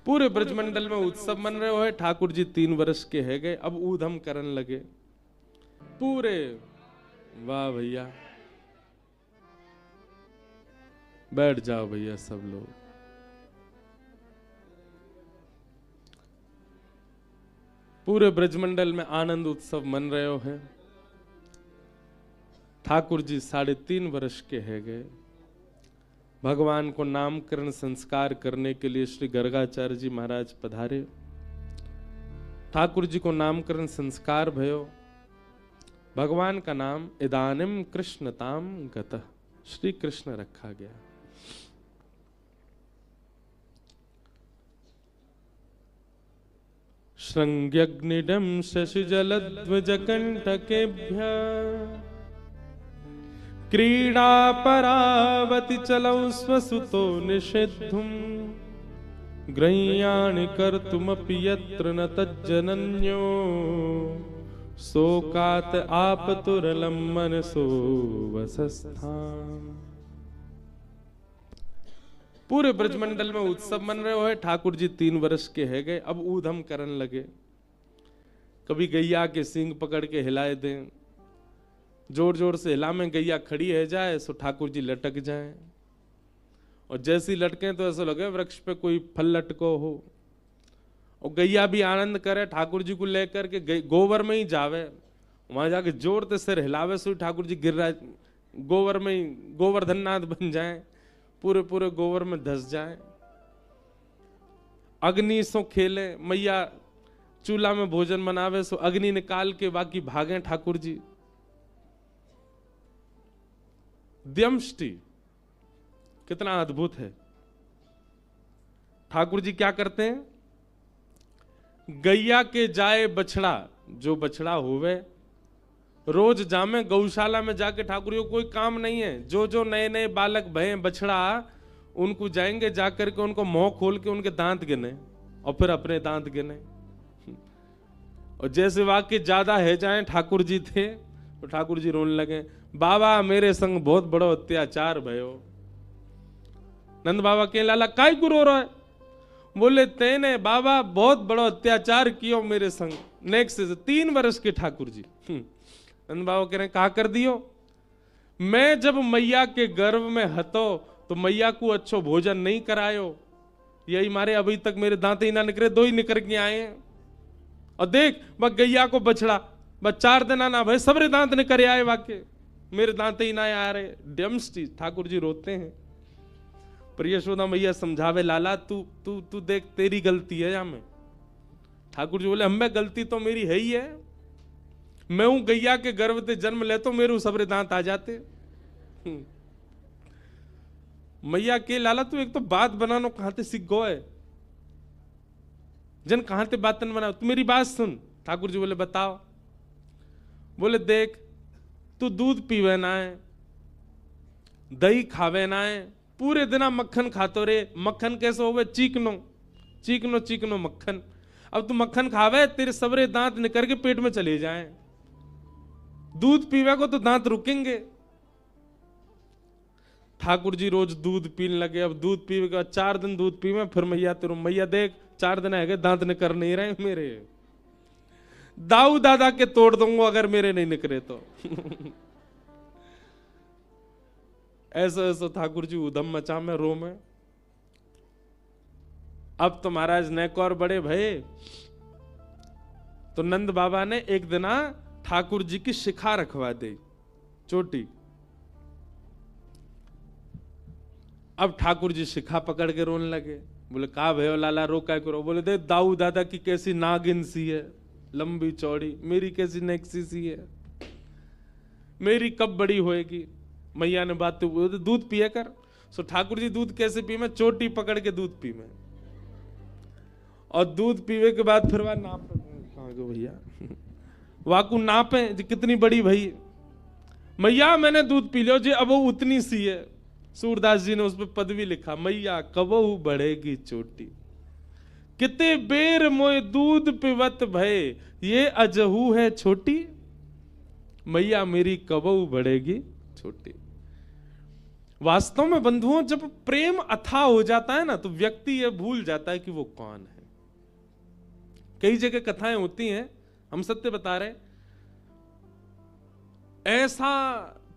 पूरे ब्रजमंडल में उत्सव मन रहे हो। ठाकुर जी 3 वर्ष के है गए, अब ऊधम करन लगे पूरे। वाह भैया, बैठ जाओ भैया सब लोग। पूरे ब्रजमंडल में आनंद उत्सव मन रहे हो है। ठाकुर जी 3.5 वर्ष के है गए। भगवान को नामकरण संस्कार करने के लिए श्री गर्गाचार्य जी महाराज पधारे। ठाकुर जी को नामकरण संस्कार भयो। भगवान का नाम इदानिम कृष्णताम गतः, श्री कृष्ण रखा गया। श्रृंग्यग्निडं शशिजलध्वजकण्टकेभ्यः क्रीडा परावति चलौ स्वसुतो निषेद्धुम ग्रह्याणि कर्तुमपि यत्र न तज्जनन्यो शोकात् आपतुरलं मनसो वसस्थान। पूरे ब्रजमंडल में उत्सव मन रहे हो है। ठाकुर जी 3 वर्ष के है गए, अब ऊधम करन लगे। कभी गैया के सींग पकड़ के हिलाए दें, जोर जोर से हिला में गैया खड़ी है जाए सो ठाकुर जी लटक जाए, और जैसी लटके तो ऐसा लगे वृक्ष पे कोई फल लटको हो। और गैया भी आनंद करे, ठाकुर जी को लेकर के गोबर में ही जावे, वहां जाके जोर से सिर हिलावे सो ठाकुर जी गिर रहा गोबर में ही गोवर्धननाथ बन जाए, पूरे पूरे गोबर में धस जाए। अग्नि सो खेले, मैया चूल्हा में भोजन बनावे सो अग्नि निकाल के बाकी भागे ठाकुर जी। द्यमष्टि कितना अद्भुत है। ठाकुर जी क्या करते हैं, गैया के जाए बछड़ा, जो बछड़ा होवे रोज जामे गौशाला में जाके। ठाकुर जी को कोई काम नहीं है, जो जो नए नए बालक भय बछड़ा उनको जाएंगे जाकर के उनको मुंह खोल के उनके दांत गिने और फिर अपने दांत गिने। और जैसे वाक्य ज्यादा है जाए ठाकुर जी थे तो ठाकुर जी रोने लगे, बाबा मेरे संग बहुत बड़ो अत्याचार भयो। नंद बाबा के लाला काय को रो रहा है? बोले तेने बाबा बहुत बड़ो अत्याचार कियो मेरे संग। नेक्स्ट 3 वर्ष के ठाकुर जी। नंद बाबा कह रहे कहा कर दियो, मैं जब मैया के गर्भ में हतो तो मैया को अच्छो भोजन नहीं करायो, यही मारे अभी तक मेरे दांत ही ना निकले, 2 ही निकल के आए हैं। और देख बस गैया को बछड़ा बस 4 दिन ना भाई सबरे दांत निकल आए, वाके मेरे दांत ही ना आ रहे। डम्स्टी ठाकुर जी रोते हैं। पर यशोदा मैया समझावे, लाला तू तू तू देख तेरी गलती है यहाँ में। ठाकुर जी बोले हमें गलती तो मेरी है ही है, मैं हूं गैया के गर्भ से जन्म ले तो मेरे सबरे दांत आ जाते। मैया के लाला तू एक तो बात बनानो कहां से सीख गो है, जन कहां से बातन बनाओ, तू मेरी बात सुन। ठाकुर जी बोले बताओ। बोले देख तू दूध पीवे ना है, दही खावे ना है, पूरे दिन मक्खन खातो रे। मक्खन कैसे होवे? चीकनो चीकनो चीकनो मक्खन। अब तू मक्खन खावे तेरे सबरे दांत निकल के पेट में चले जाएं। दूध पीवे को तो दांत रुकेंगे। ठाकुर जी रोज दूध पीने लगे। अब दूध पीवे के बाद 4 दिन दूध पीवे, फिर मैया तेरू मैया देख 4 दिन है दांत निकल नहीं रहे मेरे, दाऊ दादा के तोड़ दूंगा अगर मेरे नहीं निकले तो। ऐसा ऐसा ठाकुर जी उधम मचा में रो में। अब तो महाराज नेक और बड़े भये, तो नंद बाबा ने एक दिन ठाकुर जी की शिखा रखवा दी, चोटी। अब ठाकुर जी शिखा पकड़ के रोने लगे। बोले कहा भयो लाला रो काय करो? बोले दे दाऊ दादा की कैसी नागिन सी है, लंबी चौड़ी, मेरी कैसी नेक्सी सी है, मेरी कब बड़ी होएगी? मैया ने बात तो दूध पिए कर। सो ठाकुर जी दूध कैसे पी में? चोटी पकड़ के दूध पी में, और दूध पीवे के बाद फिर वह नाप भैया वाकू नापे कितनी बड़ी भई मैया मैंने दूध पी लियो जी, अब वो उतनी सी है। सूरदास जी ने उस पर पदवी लिखा, मैया कबहू बढ़ेगी चोटी, कितने बेर मोए दूध पिवत भय, ये अजहू है छोटी, मैया मेरी कबहू बढ़ेगी छोटी। वास्तव में बंधुओं, जब प्रेम अथाह हो जाता है ना, तो व्यक्ति यह भूल जाता है कि वो कौन है। कई जगह कथाएं होती हैं, हम सत्य बता रहे, ऐसा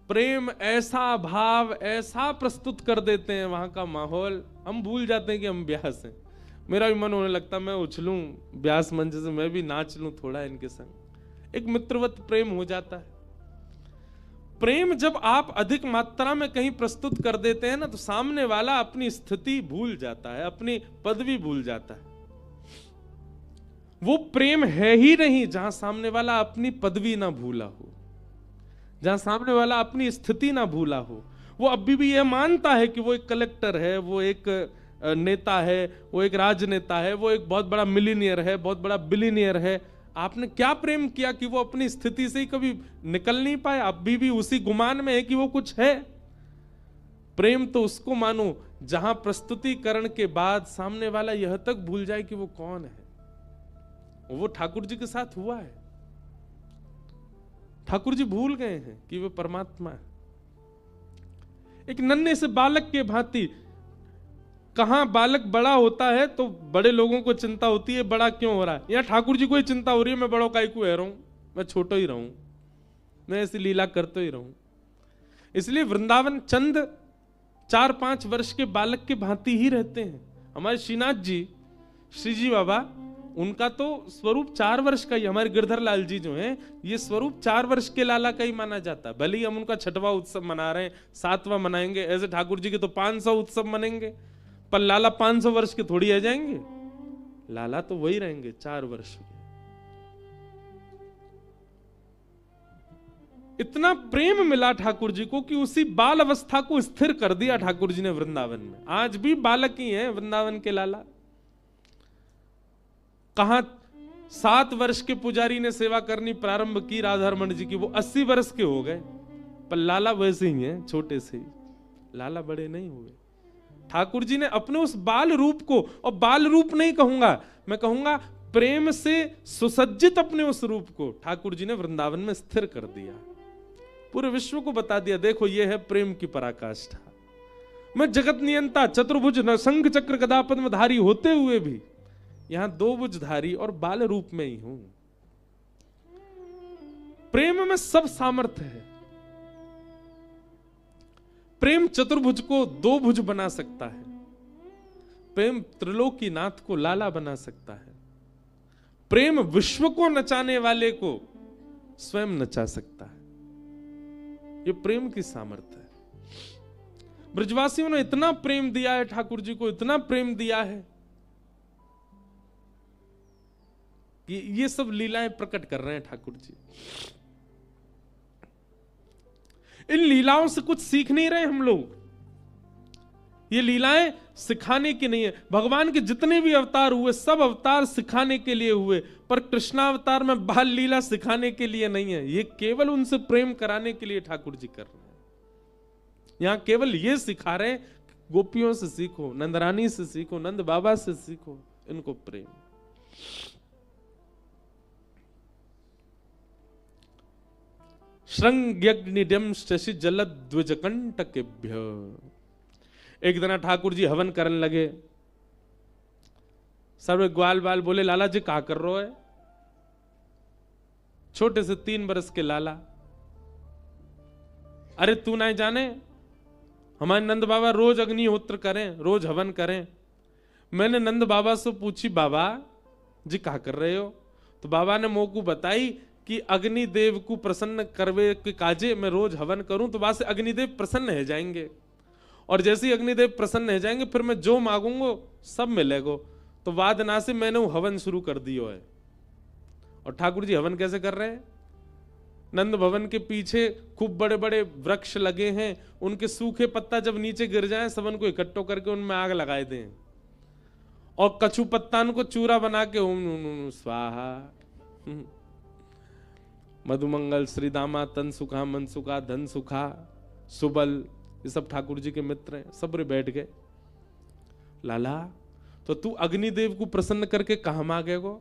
प्रेम, ऐसा भाव, ऐसा प्रस्तुत कर देते हैं वहां का माहौल, हम भूल जाते हैं कि हम ब्यास हैं। मेरा भी मन होने लगता, मैं उछलूं ब्यास मंच से, मैं भी नाच लूं थोड़ा इनके संग। एक मित्रवत प्रेम हो जाता है। प्रेम जब आप अधिक मात्रा में कहीं प्रस्तुत कर देते हैं ना, तो सामने वाला अपनी स्थिति भूल जाता है, अपनी पदवी भूल जाता है। वो प्रेम है ही नहीं जहां सामने वाला अपनी पदवी ना भूला हो, जहां सामने वाला अपनी स्थिति ना भूला हो। वो अभी भी यह मानता है कि वो एक कलेक्टर है, वो एक नेता है, वो एक राजनेता है, वो एक बहुत बड़ा मिलीनियर है, बहुत बड़ा बिलीनियर है। आपने क्या प्रेम किया कि वो अपनी स्थिति से ही कभी निकल नहीं पाए, अभी भी उसी गुमान में है कि वो कुछ है। प्रेम तो उसको मानो जहां प्रस्तुतिकरण के बाद सामने वाला यह तक भूल जाए कि वो कौन है। वो ठाकुर जी के साथ हुआ है। ठाकुर जी भूल गए हैं कि वो परमात्मा है। एक नन्हे से बालक के भांति, कहां बालक बड़ा होता है तो बड़े लोगों को चिंता होती है, बड़ा क्यों हो रहा है। यहां ठाकुर जी को ही चिंता हो रही है, मैं बड़ों का क्यों रहा हूं, मैं छोटा ही रहूं, मैं ऐसी लीला करते ही रहूं। इसलिए वृंदावन चंद 4-5 वर्ष के बालक के भांति ही रहते हैं। हमारे श्रीनाथ जी, श्री जी बाबा, उनका तो स्वरूप 4 वर्ष का ही। हमारे गिरधर लाल जी जो हैं, ये स्वरूप 4 वर्ष के लाला का ही माना जाता है। भले ही हम उनका 6वां उत्सव मना रहे हैं, 7वां मनाएंगे, ऐसे ठाकुर जी के तो 500 उत्सव मनेंगे, पर लाला 500 वर्ष के थोड़ी आ जाएंगे। लाला तो वही रहेंगे 4 वर्ष के। इतना प्रेम मिला ठाकुर जी को कि उसी बाल अवस्था को स्थिर कर दिया ठाकुर जी ने वृंदावन में। आज भी बालक ही हैं वृंदावन के लाला। कहां 7 वर्ष के पुजारी ने सेवा करनी प्रारंभ की राधारमण जी की, वो 80 वर्ष के हो गए, पर लाला वैसे ही हैं, छोटे से ही। लाला बड़े नहीं हुए। ठाकुर जी ने अपने उस बाल रूप को, और बाल रूप नहीं कहूंगा, मैं कहूंगा प्रेम से सुसज्जित अपने उस रूप को ठाकुर जी ने वृंदावन में स्थिर कर दिया। पूरे विश्व को बता दिया, देखो ये है प्रेम की पराकाष्ठा। मैं जगत नियंता, चतुर्भुज, शंख चक्र गदा पद्मधारी होते हुए भी यहां 2 भुजधारी और बाल रूप में ही हूं। प्रेम में सब सामर्थ्य है। प्रेम चतुर्भुज को 2 भुज बना सकता है। प्रेम त्रिलोकीनाथ को लाला बना सकता है। प्रेम विश्व को नचाने वाले को स्वयं नचा सकता है। ये प्रेम की सामर्थ्य है। ब्रजवासियों ने इतना प्रेम दिया है ठाकुर जी को, इतना प्रेम दिया है कि ये सब लीलाएं प्रकट कर रहे हैं ठाकुर जी। इन लीलाओं से कुछ सीख नहीं रहे हम लोग। ये लीलाएं सिखाने की नहीं है। भगवान के जितने भी अवतार हुए, सब अवतार सिखाने के लिए हुए, पर कृष्णावतार में बाल लीला सिखाने के लिए नहीं है। ये केवल उनसे प्रेम कराने के लिए ठाकुर जी कर रहे हैं। यहां केवल ये सिखा रहे हैं, गोपियों से सीखो, नंदरानी से सीखो, नंद बाबा से सीखो इनको प्रेम। श्रृंग्यग्निड्यम शशि जलद्विजकंटकेभ्य। एक दिन ठाकुर जी हवन करने लगे। सर्व ग्वाल बाल बोले, लाला जी क्या कर रहे है? छोटे से 3 वर्ष के लाला, अरे तू नहीं जाने, हमारे नंद बाबा रोज अग्निहोत्र करें, रोज हवन करें। मैंने नंद बाबा से पूछी, बाबा जी क्या कर रहे हो? तो बाबा ने मोकू बताई कि अग्निदेव को प्रसन्न करवे के काजे मैं रोज हवन करूं तो बाद से अग्निदेव प्रसन्न हो जाएंगे, और जैसे ही अग्निदेव प्रसन्न हो जाएंगे फिर मैं जो मांगूंगा सब मिलेगा। तो बाद ना से मैंने वो हवन शुरू कर दियो है। और ठाकुर जी हवन कैसे कर रहे हैं? नंद भवन के पीछे खूब बड़े बड़े वृक्ष लगे हैं, उनके सूखे पत्ता जब नीचे गिर जाएं सब उनको इकट्ठो करके उनमें आग लगाए दें, और कछु पत्तान को चूरा बना के ओम स्वाहा, मधुमंगल, श्रीदामा, तन सुखा, मन सुखा, धन सुखा, सुबल, ये सब ठाकुर जी के मित्र हैं। सब रे बैठ गए। लाला तो तू अग्निदेव को प्रसन्न करके कहां मांगे गो?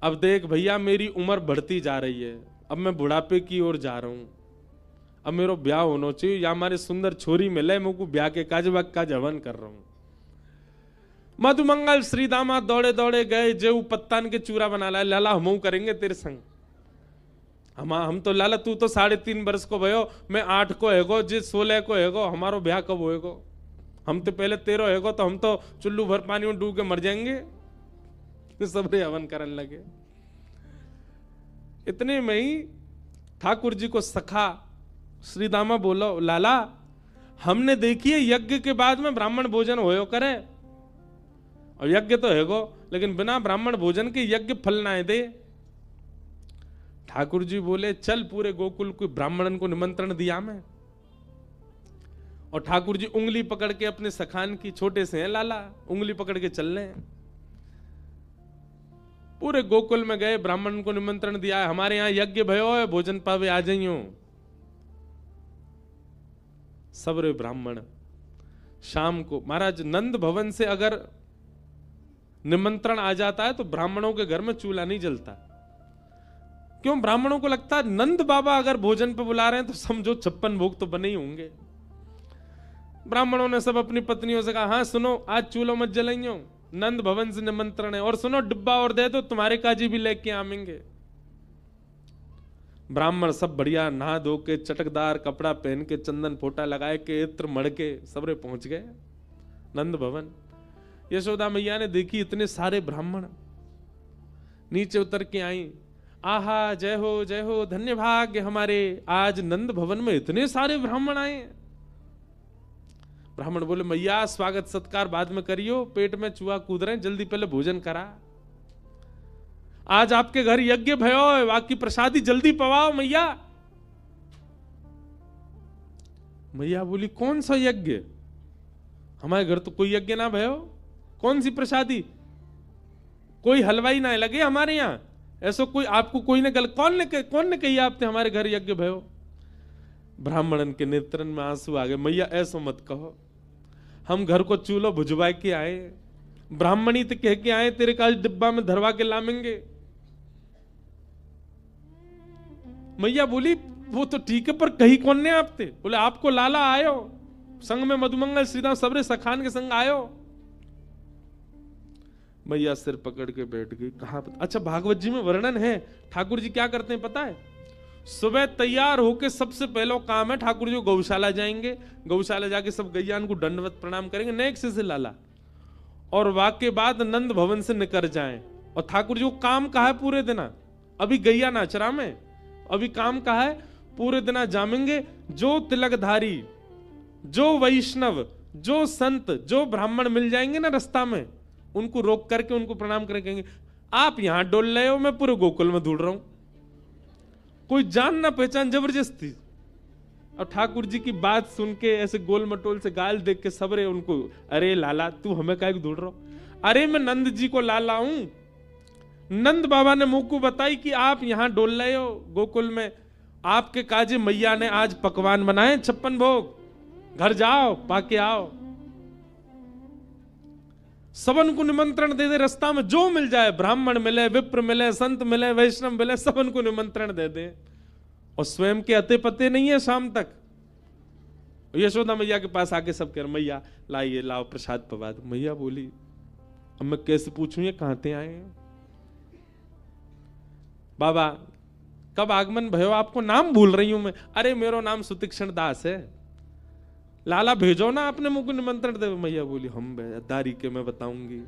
अब देख भैया मेरी उम्र बढ़ती जा रही है, अब मैं बुढ़ापे की ओर जा रहा हूं, अब मेरो ब्याह होना चाहिए, या हमारे सुंदर छोरी मिले, मैं को ब्याह के काज वक्त का जवन कर रहा हूं। मधुमंगल श्री दामाद दौड़े दौड़े गए, जेऊ पत्तान के चूरा बना लाए, लाला हम करेंगे तेरे संग। हम तो लाला तू तो 3.5 वर्ष को भयो, मैं 8 को हैगो, जे 16 को हैगो, हमारो ब्याह कब होएगो? हम तो पहले 13 हैगो, तो हम तो चुल्लू भर पानी में डूब के मर जाएंगे। सबरे हवन करने लगे। इतने में ही ठाकुर जी को सखा श्री दामा बोलो, लाला हमने देखिए यज्ञ के बाद में ब्राह्मण भोजन होयो करे, और यज्ञ तो हैगो, लेकिन बिना ब्राह्मण भोजन के यज्ञ फल ना दे। ठाकुर जी बोले, चल पूरे गोकुल को ब्राह्मणन को निमंत्रण दिया मैं। और ठाकुर जी उंगली पकड़ के अपने सखान की, छोटे से हैं लाला, उंगली पकड़ के चल रहे हैं। पूरे गोकुल में गए, ब्राह्मण को निमंत्रण दिया है, हमारे यहां यज्ञ भयो है, भोजन पावे आ जाइयो। सबरे ब्राह्मण शाम को, महाराज नंद भवन से अगर निमंत्रण आ जाता है तो ब्राह्मणों के घर में चूल्हा नहीं जलता। क्यों? ब्राह्मणों को लगता है नंद बाबा अगर भोजन पे बुला रहे हैं तो समझो 56 भोग तो बने ही होंगे। ब्राह्मणों ने सब अपनी पत्नियों से कहा, हाँ सुनो, आज चूल्हा मत जलाइयो, नंद भवन से निमंत्रण है, और सुनो डिब्बा और दे दो, तुम्हारे काजी भी लेके आवेंगे। ब्राह्मण सब बढ़िया नहा धो के, चटकदार कपड़ा पहन के, चंदन फोटा लगाए के, इत्र मड़ के सबरे पहुंच गए नंद भवन। यशोदा मैया ने देखी इतने सारे ब्राह्मण, नीचे उतर के आई, आहा जय हो, धन्य भाग्य हमारे, आज नंद भवन में इतने सारे ब्राह्मण आए। ब्राह्मण बोले, मैया स्वागत सत्कार बाद में करियो, पेट में चूहा कूद रहे, जल्दी पहले भोजन करा। आज आपके घर यज्ञ भयो है, बाकी प्रसादी जल्दी पवाओ मैया। मैया बोली, कौन सा यज्ञ? हमारे घर तो कोई यज्ञ ना भयो, कौन सी प्रसादी? कोई हलवाई ना लगे हमारे यहां, ऐसा कोई आपको कोई ने गल, कौन ने कही आपने हमारे घर यज्ञ भयो? ब्राह्मणन के नेत्रन में आंसू आ गए। मैया ऐसा मत कहो, हम घर को चूल्हा भुजवा के आए, ब्राह्मणी तो कह के आए, तेरे का डिब्बा में धरवा के लामेंगे। मैया बोली, वो तो ठीक है, पर कही कौन ने आप थे? बोले, आपको लाला आयो, संग में मधुमंगल श्रीराम सबरे सखान के संग आयो। मैया सिर पकड़ के बैठ गई। कहा? अच्छा, भागवत जी में वर्णन है, ठाकुर जी क्या करते हैं पता है? सुबह तैयार होके सबसे पहला काम है, ठाकुर जी गौशाला जाएंगे, गौशाला जाके सब गैयान को दंडवत प्रणाम करेंगे, नेक्स्ट से लाला, और वाके बाद नंद भवन से निकल जाएं। और ठाकुर जी को काम कहा है पूरे दिन, अभी गैया नाचरा में, अभी काम कहा है पूरे दिन जामेंगे। जो तिलकधारी, जो वैष्णव, जो संत, जो ब्राह्मण मिल जाएंगे ना रास्ता में, उनको रोक करके उनको प्रणाम करेंगे, आप यहां डोल रहे हो, मैं पूरे गोकुल में ढूंढ रहा हूं, कोई जान ना पहचान जबरदस्ती। और ठाकुर जी की बात सुन के ऐसे गोल मटोल से गाल देख के सबरे उनको, अरे लाला तू हमें काहे ढूंढ रहा हो? अरे मैं नंद जी को लाला हूं, नंद बाबा ने मुंह को बताई कि आप यहां डोल रहे हो गोकुल में, आपके काजे मैया ने आज पकवान बनाए 56 भोग, घर जाओ पाके आओ। सबन को निमंत्रण दे दे, रास्ता में जो मिल जाए, ब्राह्मण मिले, विप्र मिले, संत मिले, वैष्णव मिले, सबन को निमंत्रण दे दे। और स्वयं के अते पते नहीं है शाम तक। यशोदा मैया के पास आके सब कह रहे, मैया लाइए, लाओ प्रसाद पवा दो। मैया बोली, अब मैं कैसे पूछूं ये कहां से आए हैं? बाबा कब आगमन भयो, आपको नाम भूल रही हूं मैं। अरे मेरा नाम सुतीक्षण दास है, लाला भेजो ना, आपने मुझको निमंत्रण दे। मैया बोली, हम दारी के मैं बताऊंगी।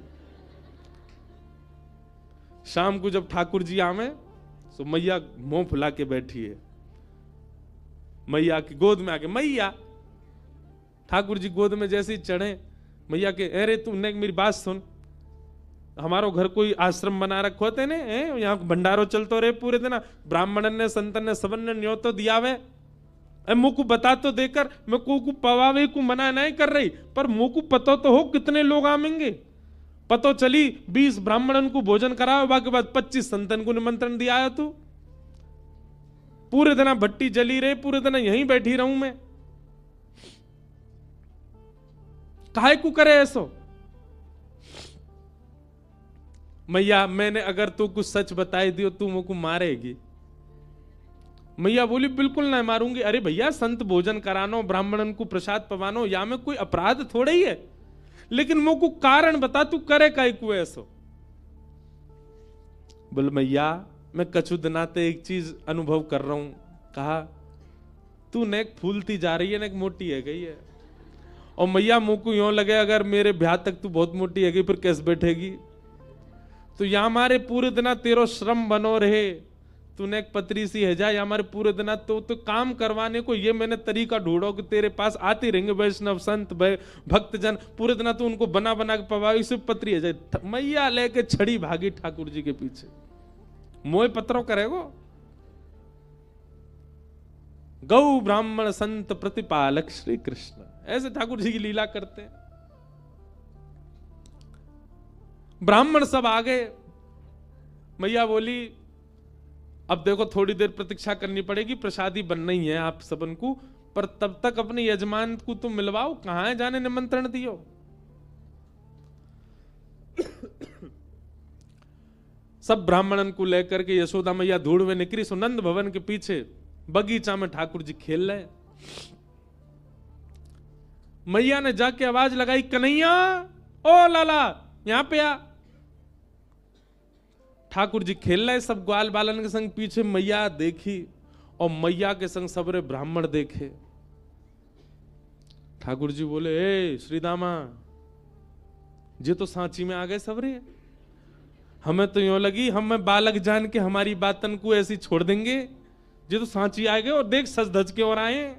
शाम को जब ठाकुर जी आवे तो मैया मुंह फुला के बैठी है, मैया की गोद में आके, मैया, ठाकुर जी गोद में जैसे ही चढ़े, मैया के, अरे तुमने मेरी बात सुन, हमारो घर कोई आश्रम बना रखो थे ने, यहाँ भंडारो चलतो रहे पूरे दिन, ब्राह्मणन ने संतन ने सबन ने न्यो तो दिया वे, मुझको बता तो देकर, मैं को पवावे को मना नहीं कर रही, पर मुझको पता तो हो कितने लोग आवेंगे। पतो चली 20 ब्राह्मणन को भोजन कराओ, बाकी बाद 25 संतन को निमंत्रण दिया है। तू पूरे दिन भट्टी जली रही, पूरे दिन यहीं बैठी रहूं मैं, काहे को करे ऐसो? मैया मैंने अगर तू कुछ सच बताई दियो, तू मुझको मारेगी। मैया बोली बिल्कुल ना मारूंगी। अरे भैया संत भोजन करानो, ब्राह्मणन को प्रसाद पवानो, या में कोई अपराध थोड़ा ही है, लेकिन मोको कारण बता, तू करे काई को ऐसो। बोल मैया मैं कछु दिनाते एक चीज अनुभव कर रहा हूं। कहा तू नेक फूलती जा रही है, नेक मोटी है गई है। और मैया मुंह को यूं लगे अगर मेरे ब्याह तक तू बहुत मोटी है गई फिर कैसे बैठेगी। तो या हमारे पूरे दिना तेरो श्रम बनो रहे, तूने एक पतरी सी है जा, या हमारे पूरे दिना तो काम करवाने को ये मैंने तरीका ढूंढो कि तेरे पास आते रहेंगे वैष्णव संत भक्तजन, पूरे दिना तू उनको बना बना के पवाई, सिर्फ पतरी है जाए। मैया लेके छड़ी भागी ठाकुर जी के पीछे, मोह पत्रों करेगो। गौ ब्राह्मण संत प्रतिपालक श्री कृष्ण, ऐसे ठाकुर जी की लीला करते हैं। ब्राह्मण सब आ गए। मैया बोली अब देखो थोड़ी देर प्रतीक्षा करनी पड़ेगी, प्रसादी बनना ही है आप सबन को, पर तब तक अपने यजमान को तुम मिलवाओ, कहां है जाने निमंत्रण दियो। सब ब्राह्मणन को लेकर के यशोदा मैया धूड़ में निकली। सुनंद भवन के पीछे बगीचा में ठाकुर जी खेल रहे। मैया ने जाके आवाज लगाई, कन्हैया ओ लाला यहां पे आ। ठाकुर जी खेल रहे सब ग्वाल बालन के संग, पीछे मैया देखी और मैया के संग सबरे ब्राह्मण देखे। ठाकुर जी बोले ए श्रीदामा, जे तो सांची में आ गए सबरे, हमें तो यूं लगी हम बालक जान के हमारी बातन को ऐसी छोड़ देंगे, जे तो सांची आ गए और देख सज धज के और आए।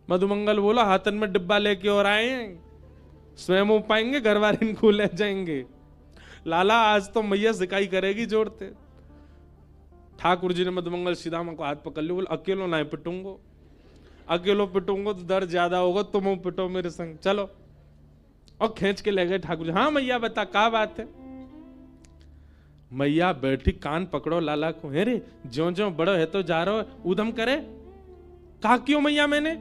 मधुमंगल बोला हाथन में डिब्बा लेके और आए, स्वयं हो पाएंगे घर वाले इनको ले जाएंगे। लाला आज तो मैया सिकाई करेगी जोड़ते। ठाकुर जी ने मधुमंगल श्रीदामा को हाथ पकड़ लिया, बोले अकेलो ना पिटूंगो, अकेलो पिटूंगो तो दर्द ज्यादा होगा, तुम पिटो मेरे संग चलो। और खींच के ले गए ठाकुर जी। हाँ मैया बता क्या बात है। मैया बैठी, कान पकड़ो लाला को, है रे ज्यो ज्यो बड़ो है तो जा रहा उधम करे। कहा क्यों मैया मैंने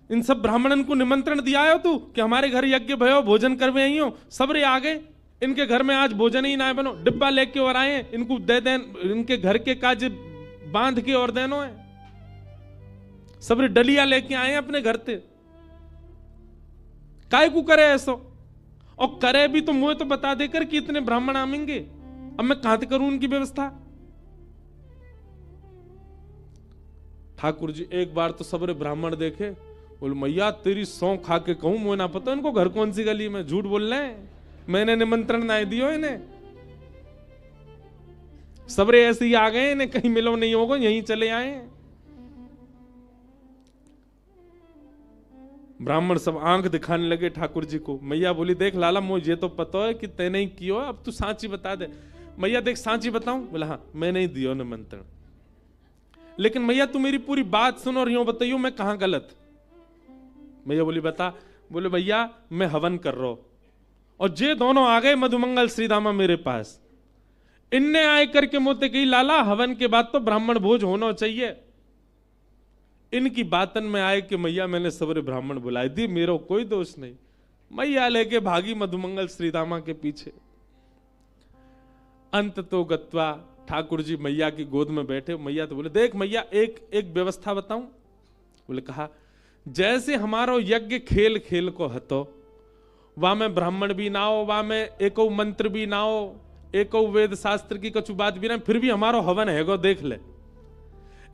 इन सब ब्राह्मणन को निमंत्रण दिया है तू कि हमारे घर यज्ञ भयो भोजन करवे आई हो, सबरे आ गए, इनके घर में आज भोजन ही ना बनो, डिब्बा लेके और आए, इनको दे दें, इनके घर के काज बांध के और देनो है, सबरे डलिया लेके आए अपने घर से, काय को करे ऐसो। और करे भी तो मुझे तो बता देकर कि इतने ब्राह्मण आमेंगे, अब मैं कहां से करूं उनकी व्यवस्था। ठाकुर जी एक बार तो सबरे ब्राह्मण देखे, बोल मैया तेरी सौ खा के कहूं, मुझे ना पता इनको घर कौन सी गली में, झूठ बोल रहे हैं, मैंने निमंत्रण ना दियो इन्हें, सबरे ऐसे ही आ गए, इन्हें कहीं मिलो नहीं होगा, यहीं चले आए। ब्राह्मण सब आंख दिखाने लगे ठाकुर जी को। मैया बोली देख लाला मुझे तो पता है कि तैने ही कियो, अब तू सांची बता दे। मैया देख सांची बताऊं? बोला हाँ मैंने ही दियो निमंत्रण, लेकिन मैया तू मेरी पूरी बात सुनो और यूं बताइयो मैं कहां गलत। मैया बोली बता। बोले भैया मैं हवन कर रहा हूं और जे दोनों आ गए मधुमंगल श्रीदामा मेरे पास, इनने आए करके मोते कही लाला हवन के बाद तो ब्राह्मण भोज होना चाहिए। इनकी बातन में आए कि मैया मैंने सबरे ब्राह्मण बुलाई दी, मेरा कोई दोष नहीं। मैया लेके भागी मधुमंगल श्रीदामा के पीछे। अंत तो गत्वा ठाकुर जी मैया की गोद में बैठे। मैया तो बोले देख मैया एक व्यवस्था बताऊं। बोले कहा जैसे हमारो यज्ञ खेल खेल को हतो, वहां में ब्राह्मण भी ना हो, वहां में एको मंत्र भी ना हो, एको वेद शास्त्र की कछु बात भी ना, फिर भी हमारो हवन है गो देख ले।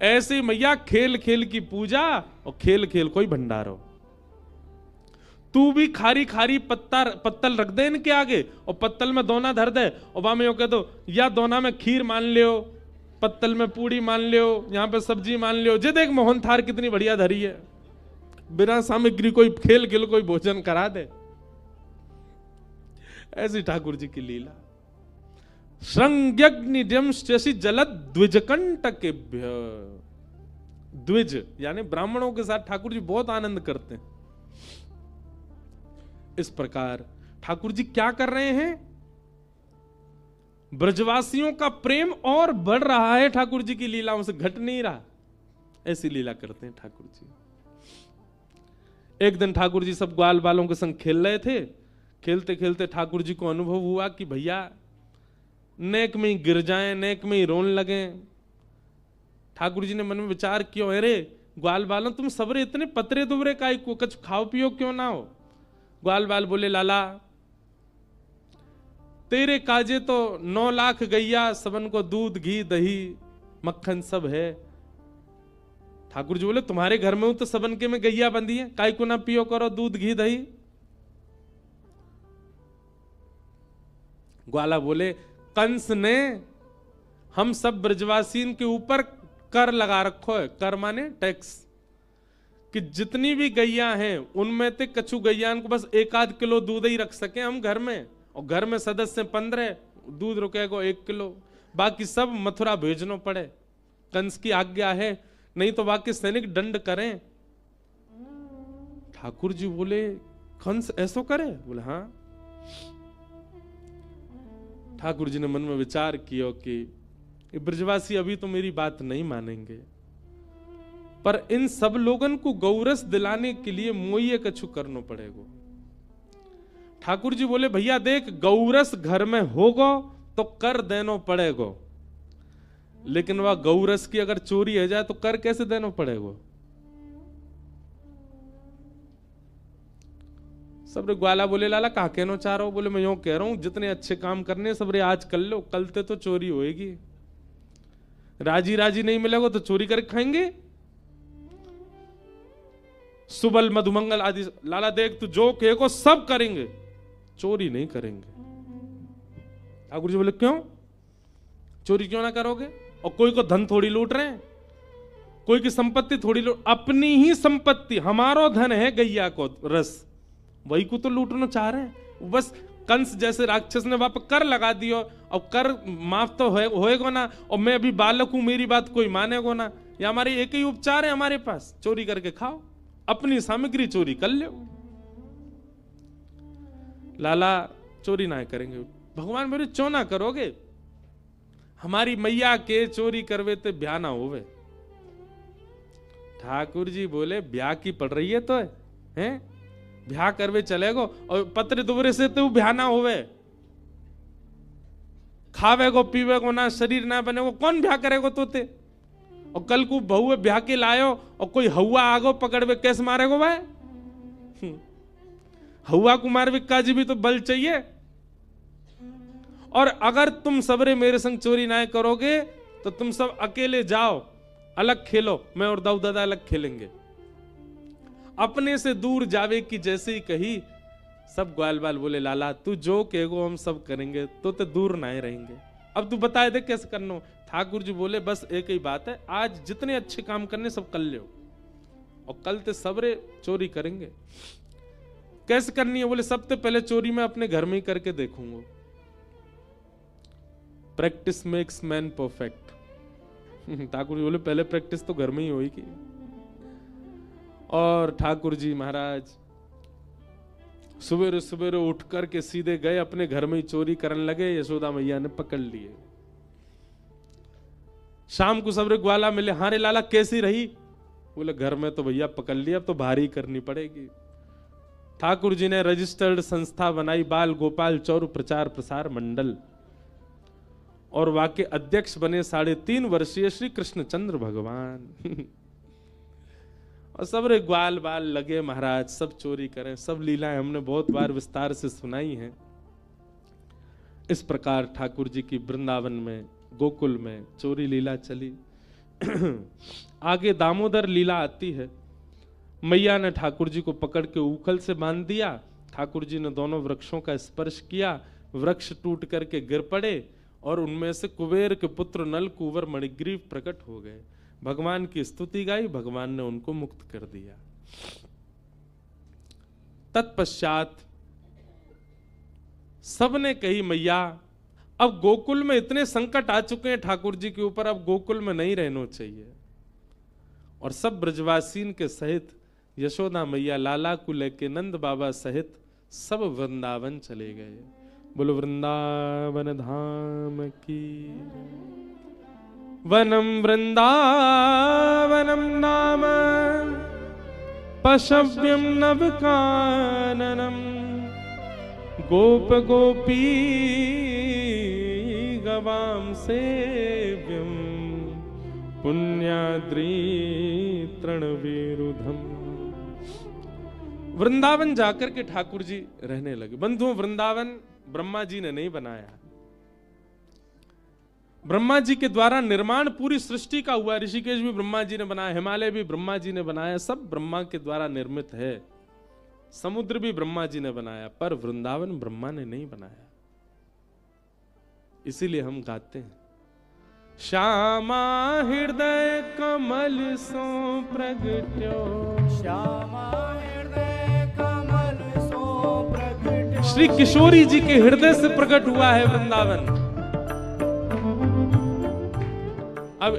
ऐसे मैया खेल खेल की पूजा और खेल खेल कोई भंडारो। तू भी खारी खारी पत्तल रख दे इनके आगे और पत्तल में दोना धर दे और वहां में यो कह दो या दोना में खीर मान लियो, पत्तल में पूड़ी मान लियो, यहां पे सब्जी मान लियो। जे देख मोहन थार कितनी बढ़िया धरी है, बिना सामग्री कोई खेल खेल कोई भोजन करा दे। ऐसी ठाकुर जी की लीला। श्रृंग्यग्निजंश्चि जलद द्विजकंटकेभ्य। द्विज यानी ब्राह्मणों के साथ ठाकुर जी बहुत आनंद करते हैं। इस प्रकार ठाकुर जी क्या कर रहे हैं, ब्रजवासियों का प्रेम और बढ़ रहा है, ठाकुर जी की लीलाओं से घट नहीं रहा। ऐसी लीला करते हैं ठाकुर जी। एक दिन ठाकुर जी सब ग्वाल बालों के संग खेल रहे थे। खेलते खेलते ठाकुर जी को अनुभव हुआ कि भैया नेक में ही गिर जाएं, नेक में ही रोने लगे, ठाकुर जी ने मन में विचार किया, अरे ग्वाल बालों तुम सबरे इतने पतरे दुबरे काई को, कुछ खाओ पियो क्यों ना हो। ग्वाल बाल बोले, लाला तेरे काजे तो 9 लाख गैया, सबन को दूध घी दही मक्खन सब है। ठाकुर जी बोले, तुम्हारे घर में हूं तो सबन के में गैया बंधी है, काय को ना पियो करो दूध घी दही। ग्वाला बोले, कंस ने हम सब ब्रजवासीन के ऊपर कर लगा रखो है। कर माने टैक्स, कि जितनी भी गैया हैं उनमें से कछु गैयान को बस 1-8 किलो दूध ही रख सके हम घर में, और घर में सदस्य 15, दूध रुकेगा 1 किलो, बाकी सब मथुरा भेजनो पड़े। कंस की आज्ञा है, नहीं तो बाकी सैनिक दंड करें। ठाकुर जी बोले, कंस ऐसो करे? बोले हाँ। ठाकुर जी ने मन में विचार किया कि ब्रजवासी अभी तो मेरी बात नहीं मानेंगे, पर इन सब लोगन को गौरस दिलाने के लिए मोये कछु करना पड़ेगा। ठाकुर जी बोले, भैया देख, गौरस घर में होगा तो कर देना पड़ेगा, लेकिन वह गौरस की अगर चोरी हो जाए तो कर कैसे देना पड़ेगा। सबरे ग्वाला बोले, लाला कहा कहना चाह रहा हो? बोले, मैं यूं कह रहा हूं, जितने अच्छे काम करने सबरे आज कर लो, कल ते तो चोरी होएगी। राजी राजी नहीं मिलेगा तो चोरी करके खाएंगे। सुबल मधुमंगल आदि, लाला देख तू जो कहेगा सब करेंगे, चोरी नहीं करेंगे। ठाकुर जी बोले, क्यों चोरी क्यों ना करोगे? और कोई को धन थोड़ी लूट रहे हैं, कोई की संपत्ति थोड़ी लूट, अपनी ही संपत्ति, हमारो धन है गैया को रस, वही को तो लूटना चाह रहे हैं। बस कंस जैसे राक्षस ने वहां पर कर लगा दियो, और कर माफ तो होएगा ना, और मैं अभी बालक हूं, मेरी बात कोई मानेगा ना। या हमारे एक ही उपचार है हमारे पास, चोरी करके खाओ, अपनी सामग्री चोरी कर लो। लाला चोरी ना करेंगे। भगवान मेरे क्यों ना करोगे? हमारी मैया के चोरी करवे ते ब्याह ना होवे। ठाकुर जी बोले, ब्याह की पड़ रही है तो है ब्याह करवे चलेगो, और पत्र दुबरे से तो ब्याह ना होवे, खावेगो पीवेगो ना, शरीर ना बनेगो, कौन ब्याह करेगो तोते? और कल को बहू ब्याह के लायो और कोई हवा आगो पकड़वे, कैसे मारेगो भाई? हवा को मारवे काजी भी तो बल चाहिए। और अगर तुम सबरे मेरे संग चोरी ना करोगे तो तुम सब अकेले जाओ, अलग खेलो, मैं और दाऊ दादा अलग खेलेंगे। अपने से दूर जावे की जैसे ही कही, सब ग्वाल बाल बोले, लाला तू जो कहेगो हम सब करेंगे, तो दूर ना रहेंगे। अब तू बताए दे कैसे करना। ठाकुर जी बोले, बस एक ही बात है, आज जितने अच्छे काम करने सब कर लो, और कल ते सबरे चोरी करेंगे। कैसे करनी है? बोले, सबसे पहले चोरी मैं अपने घर में ही करके देखूंगा। Practice makes man perfect. Thakur ji बोले, पहले प्रैक्टिस तो घर में ही होगी। और ठाकुर जी महाराज सुबेरे सुबेरे उठ करके सीधे गए अपने घर में ही चोरी करने लगे। यशोदा मैया ने पकड़ लिए। शाम को सबरे ग्वाला मिले, हाँ रे लाला कैसी रही? बोले, घर में तो भैया पकड़ लिया, अब तो भारी करनी पड़ेगी। ठाकुर जी ने रजिस्टर्ड संस्था बनाई, बाल गोपाल चौर प्रचार प्रसार मंडल, और वाके अध्यक्ष बने 3.5 वर्षीय श्री कृष्णचंद्र भगवान। और सब रे ग्वाल बाल लगे महाराज, सब चोरी करें। सब लीलाएं हमने बहुत बार विस्तार से सुनाई हैं। इस प्रकार ठाकुर जी की वृंदावन में, गोकुल में चोरी लीला चली। आगे दामोदर लीला आती है। मैया ने ठाकुर जी को पकड़ के उखल से बांध दिया। ठाकुर जी ने दोनों वृक्षों का स्पर्श किया, वृक्ष टूट करके गिर पड़े, और उनमें से कुबेर के पुत्र नल कुंवर मणिग्रीव प्रकट हो गए। भगवान की स्तुति गाई, भगवान ने उनको मुक्त कर दिया। तत्पश्चात सबने कही, मैया अब गोकुल में इतने संकट आ चुके हैं ठाकुर जी के ऊपर, अब गोकुल में नहीं रहना चाहिए। और सब ब्रजवासीन के सहित यशोदा मैया लाला को लेके नंद बाबा सहित सब वृंदावन चले गए। बोलो वृंदावन धाम की। वनम वृंदावनम नाम पशव्यम नवकाननम गोप गोपी गवाम सेव्यम पुण्याद्री तृणविरुधम। वृंदावन जाकर के ठाकुर जी रहने लगे। बंधुओं, वृंदावन ब्रह्मा जी ने नहीं बनाया, ब्रह्मा जी के द्वारा निर्माण पूरी सृष्टि का हुआ। ऋषिकेश भी ब्रह्मा जी ने बनाया, हिमालय भी ब्रह्मा जी ने बनाया, सब ब्रह्मा के द्वारा निर्मित है। समुद्र भी ब्रह्मा जी ने बनाया, पर वृंदावन ब्रह्मा ने नहीं बनाया। इसीलिए हम गाते हैं, श्यामा हृदय कमल सो प्रगट्यो, श्यामा हृदय कमल सो प्रगट्यो। श्री किशोरी जी के हृदय से प्रकट हुआ है वृंदावन।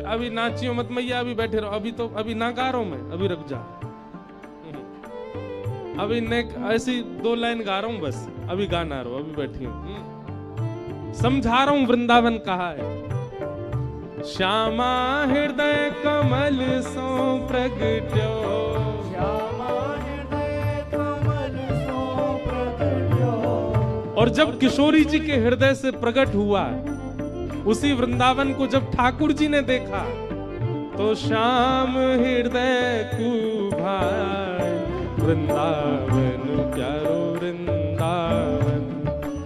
अभी नाचियो मत मैया, अभी बैठे रहो, अभी ना गा रहा हूं मैं, अभी रुक जा। अभी ऐसी 2 लाइन गा रहा हूं बस, अभी गाना रहो, अभी बैठी हूं, समझा रहा हूं वृंदावन कहा है। श्यामा हृदय कमल सो प्रगट्यो, श्यामा हृदय कमल सो प्रगट्यो। और जब किशोरी जी के हृदय से प्रकट हुआ, उसी वृंदावन को जब ठाकुर जी ने देखा, तो श्याम हृदय कुभाई, वृंदावन प्यारो वृंदावन,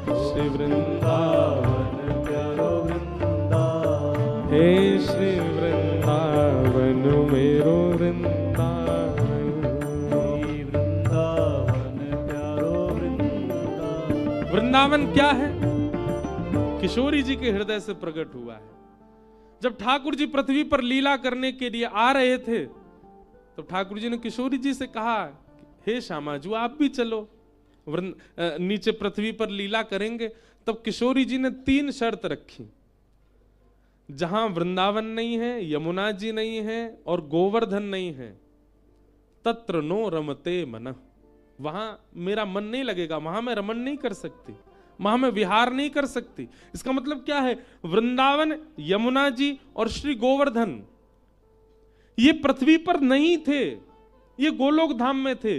श्री वृंदावन प्यारो वृंदावन, हे श्री वृंदावन मेरो वृंदावन, वृंदावन प्यारो वृंदावन। वृंदावन क्या है? किशोरी जी के हृदय से प्रकट हुआ है। जब ठाकुर जी पृथ्वी पर लीला करने के लिए आ रहे थे, तो ठाकुर जी ने किशोरी जी से कहा, हे श्यामा जी आप भी चलो, नीचे पृथ्वी पर लीला करेंगे। तब किशोरी जी ने 3 शर्त रखी। जहां वृंदावन नहीं है, यमुना जी नहीं है और गोवर्धन नहीं है, तत्र नो रमते मन, वहां मेरा मन नहीं लगेगा, वहां मैं रमन नहीं कर सकती, वहां मैं विहार नहीं कर सकती। इसका मतलब क्या है? वृंदावन, यमुना जी और श्री गोवर्धन ये पृथ्वी पर नहीं थे, ये गोलोक धाम में थे।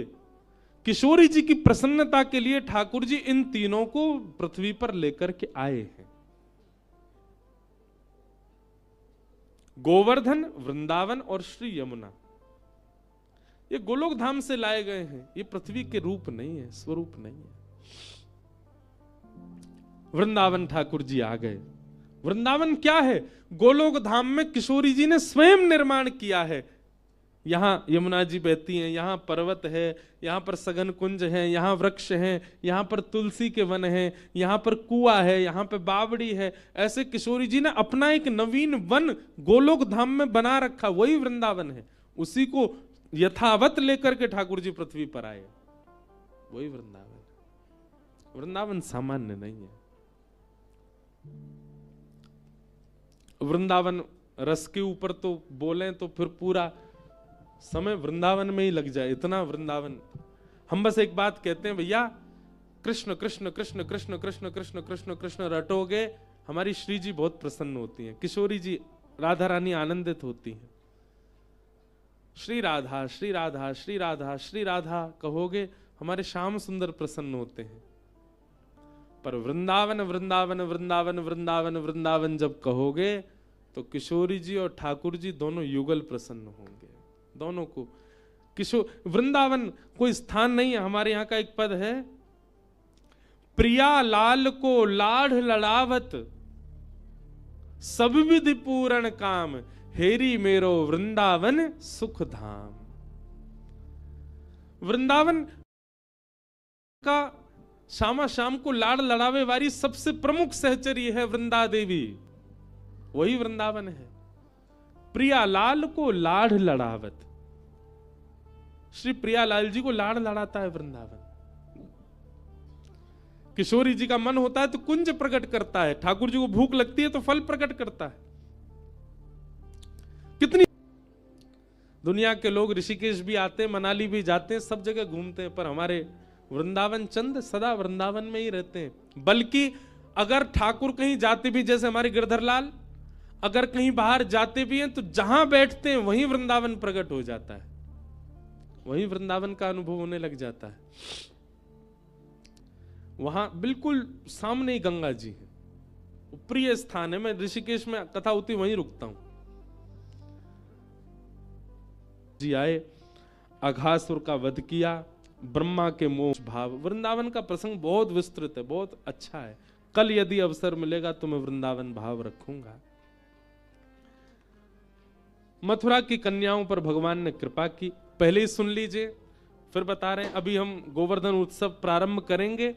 किशोरी जी की प्रसन्नता के लिए ठाकुर जी इन तीनों को पृथ्वी पर लेकर के आए हैं। गोवर्धन, वृंदावन और श्री यमुना, ये गोलोक धाम से लाए गए हैं, ये पृथ्वी के रूप नहीं है, स्वरूप नहीं है। वृंदावन ठाकुर जी आ गए। वृंदावन क्या है? गोलोक धाम में किशोरी जी ने स्वयं निर्माण किया है। यहां यमुना जी बहती हैं, यहां पर्वत है, यहां पर सघन कुंज है, यहां वृक्ष हैं, यहां पर तुलसी के वन हैं, यहां पर कुआं है, यहां पर बावड़ी है। ऐसे किशोरी जी ने अपना एक नवीन वन गोलोक धाम में बना रखा, वही वृंदावन है। उसी को यथावत लेकर के ठाकुर जी पृथ्वी पर आए, वही वृंदावन। वृंदावन सामान्य नहीं है। वृंदावन रस के ऊपर तो बोलें तो फिर पूरा समय वृंदावन में ही लग जाए, इतना वृंदावन। हम बस एक बात कहते हैं, भैया कृष्ण कृष्ण कृष्ण कृष्ण कृष्ण कृष्ण कृष्ण कृष्ण रटोगे, हमारी श्री जी बहुत प्रसन्न होती हैं, किशोरी जी राधा रानी आनंदित होती हैं। श्री राधा श्री राधा श्री राधा श्री राधा कहोगे, हमारे श्याम सुंदर प्रसन्न होते हैं। पर वृंदावन वृंदावन वृंदावन वृंदावन वृंदावन जब कहोगे, तो किशोरी जी और ठाकुर जी दोनों युगल प्रसन्न होंगे। दोनों को वृंदावन कोई स्थान नहीं है। हमारे यहाँ का एक पद है, प्रिया लाल को लाढ़ लड़ावत, सब विधि पूर्ण काम, हेरी मेरो वृंदावन सुख धाम। वृंदावन का श्यामा श्याम को लाड़ लड़ावे वाली सबसे प्रमुख सहचरी है वृंदा देवी, वही वृंदावन है। प्रिया लाल को लाढ़ लड़ावत, श्री प्रियालाल जी को लाड़ लड़ाता है वृंदावन। किशोरी जी का मन होता है तो कुंज प्रकट करता है, ठाकुर जी को भूख लगती है तो फल प्रकट करता है। कितनी दुनिया के लोग ऋषिकेश भी आते हैं, मनाली भी जाते हैं, सब जगह घूमते हैं, पर हमारे वृंदावन चंद सदा वृंदावन में ही रहते हैं। बल्कि अगर ठाकुर कहीं जाते भी, जैसे हमारे गिरधर लाल अगर कहीं बाहर जाते भी हैं, तो जहां बैठते हैं वहीं वृंदावन प्रकट हो जाता है, वहीं वृंदावन का अनुभव होने लग जाता है। वहां बिल्कुल सामने ही गंगा जी है, प्रिय स्थान है। मैं ऋषिकेश में कथा होती वहीं रुकता हूं। जी आए, अघासुर का वध किया, ब्रह्मा के मोह भाव। वृंदावन का प्रसंग बहुत विस्तृत है, बहुत अच्छा है। कल यदि अवसर मिलेगा तो मैं वृंदावन भाव रखूंगा। मथुरा की कन्याओं पर भगवान ने कृपा की, पहले ही सुन लीजिए, फिर बता रहे हैं। अभी हम गोवर्धन उत्सव प्रारंभ करेंगे,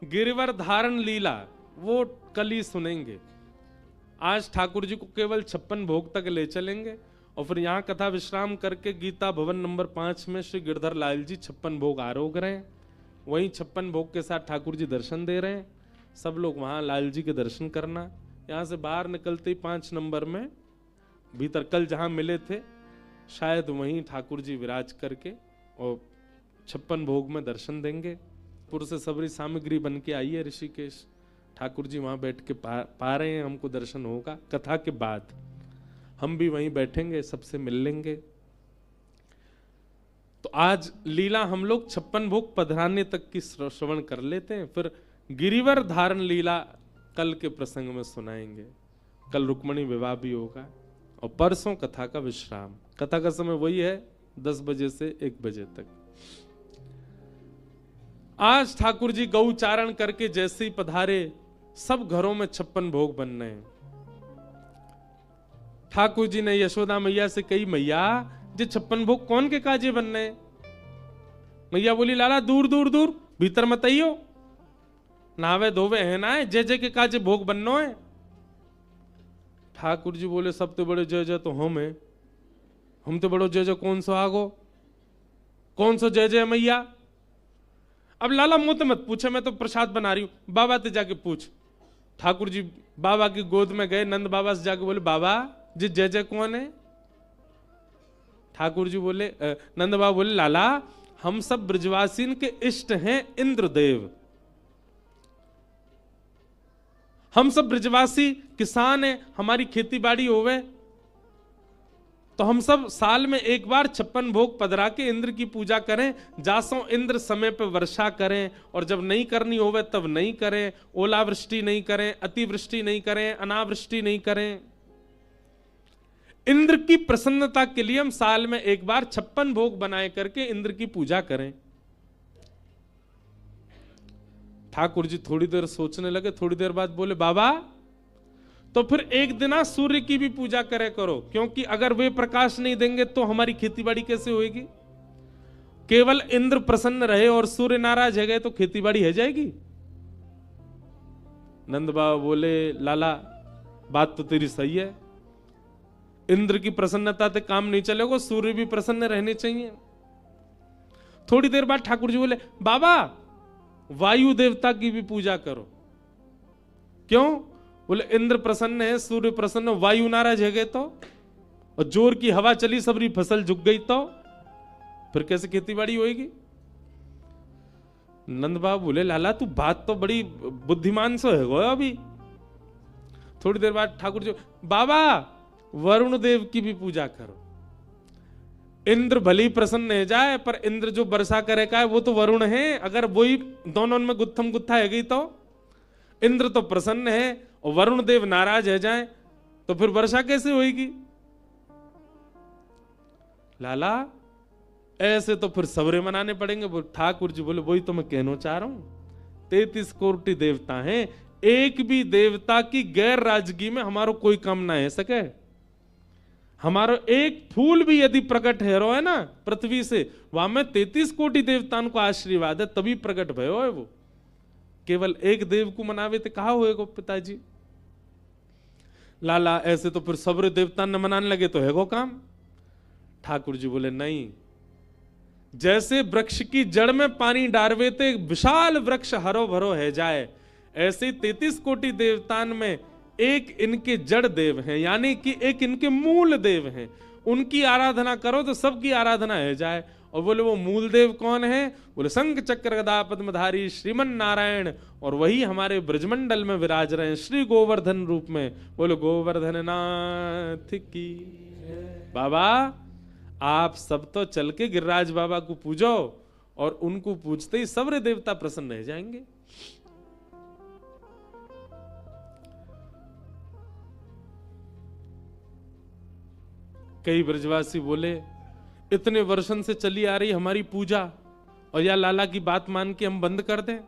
गिरिवर धारण लीला वो कल ही सुनेंगे। आज ठाकुर जी को केवल 56 भोग तक ले चलेंगे और फिर यहाँ कथा विश्राम करके गीता भवन नंबर 5 में श्री गिरधर लाल जी 56 भोग आरोग रहे हैं। वहीं 56 भोग के साथ ठाकुर जी दर्शन दे रहे हैं। सब लोग वहां लाल जी के दर्शन करना। यहाँ से बाहर निकलते ही 5 नंबर में भीतर कल जहां मिले थे शायद वहीं ठाकुर जी विराज करके और 56 भोग में दर्शन देंगे। पुर से सबरी सामग्री बन के आई है ऋषिकेश, ठाकुर जी वहां बैठ के पा रहे हैं, हमको दर्शन होगा। कथा के बाद हम भी वहीं बैठेंगे, सबसे मिल लेंगे। तो आज लीला हम लोग 56 भोग पधराने तक की श्रवण कर लेते हैं, फिर गिरिवर धारण लीला कल के प्रसंग में सुनाएंगे। कल रुक्मणी विवाह भी होगा और परसों कथा का विश्राम। कथा का समय वही है 10 बजे से 1 बजे तक। आज ठाकुर जी गौचारण करके जैसे ही पधारे, सब घरों में 56 भोग बन रहे हैं। ठाकुर जी ने यशोदा मैया से कही, मैया जे 56 भोग कौन के काजे बन रहे हैं? मैया बोली, लाला दूर दूर दूर, भीतर मत आइयो, नावे धोवे है ना है, जय जय के काजे भोग बननो है। ठाकुर जी बोले, सबसे बड़े जय जय तो हम तो बड़ो जय जय कौन सो आगो, कौन सो जय जय मैया? अब लाला मुंह तो मत पूछे, मैं तो प्रसाद बना रही हूं, बाबा ते जाके पूछ। ठाकुर जी बाबा की गोद में गए, नंद बाबा से जाके बोले, बाबा जी जय जय कौन है? ठाकुर जी बोले, नंद बाबा बोले, लाला हम सब ब्रजवासीन के इष्ट हैं इंद्रदेव। हम सब ब्रजवासी किसान हैं, हमारी खेती बाड़ी होवे तो हम सब साल में एक बार 56 भोग पधरा के इंद्र की पूजा करें, जासों इंद्र समय पर वर्षा करें, और जब नहीं करनी होवे तब नहीं करें, ओलावृष्टि नहीं करें, अतिवृष्टि नहीं करें, अनावृष्टि नहीं करें। इंद्र की प्रसन्नता के लिए हम साल में एक बार 56 भोग बनाए करके इंद्र की पूजा करें। ठाकुर जी थोड़ी देर सोचने लगे, थोड़ी देर बाद बोले, बाबा तो फिर एक दिन सूर्य की भी पूजा करे करो, क्योंकि अगर वे प्रकाश नहीं देंगे तो हमारी खेतीबाड़ी कैसे होगी? केवल इंद्र प्रसन्न रहे और सूर्य नाराज है गए तो खेतीबाड़ी है जाएगी? नंद बाबा बोले, लाला बात तो तेरी सही है, इंद्र की प्रसन्नता से काम नहीं चलेगा, सूर्य भी प्रसन्न रहने चाहिए। थोड़ी देर बाद ठाकुर जी बोले, बाबा वायु देवता की भी पूजा करो। क्यों? बोले, इंद्र प्रसन्न है, सूर्य प्रसन्न, वायु नाराज है गए तो, और जोर की हवा चली, सबरी फसल झुक गई तो फिर कैसे खेतीबाड़ी होगी? नंद बाबा बोले, लाला तू बात तो बड़ी बुद्धिमान सो है गो। अभी थोड़ी देर बाद ठाकुर जी, बाबा वरुण देव की भी पूजा करो। इंद्र भले ही प्रसन्न है जाए, पर इंद्र जो वर्षा करेगा है वो तो वरुण है। अगर वही दोनों में गुत्थम गुत्था है गई तो इंद्र तो प्रसन्न है और वरुण देव नाराज है जाए तो फिर वर्षा कैसे होगी? लाला ऐसे तो फिर सबरे मनाने पड़ेंगे। ठाकुर जी बोले, वही तो मैं कहना चाह रहा हूं, 33 कोटि देवता हैं, एक भी देवता की गैर राजगी में हमारो कोई काम ना है सके। हमारो एक फूल भी यदि प्रकट है रो है ना पृथ्वी से, वहां में 33 कोटि देवताओं को आशीर्वाद है, तभी प्रकट भयो है वो। केवल एक देव को मनावे तो कहा होएगो पिताजी? लाला ऐसे तो फिर सबरे देवता न मनाने लगे तो है वो काम। ठाकुर जी बोले, नहीं, जैसे वृक्ष की जड़ में पानी डारवे ते विशाल वृक्ष हरो भरो है जाए, ऐसे 33 कोटि देवतान में एक इनके जड़ देव हैं, यानी कि एक इनके मूल देव हैं। उनकी आराधना करो तो सबकी आराधना है जाए। और बोले, वो मूल देव कौन है? बोले, शंख चक्र गदा पद्मधारी श्रीमन नारायण, और वही हमारे ब्रजमंडल में विराज रहे हैं श्री गोवर्धन रूप में। बोले, गोवर्धन नाथ की। बाबा आप सब तो चल के गिरिराज बाबा को पूजो, और उनको पूजते ही सबरे देवता प्रसन्न रह जाएंगे। कई ब्रजवासी बोले, इतने वर्षन से चली आ रही हमारी पूजा, और या लाला की बात मान के हम बंद कर दें?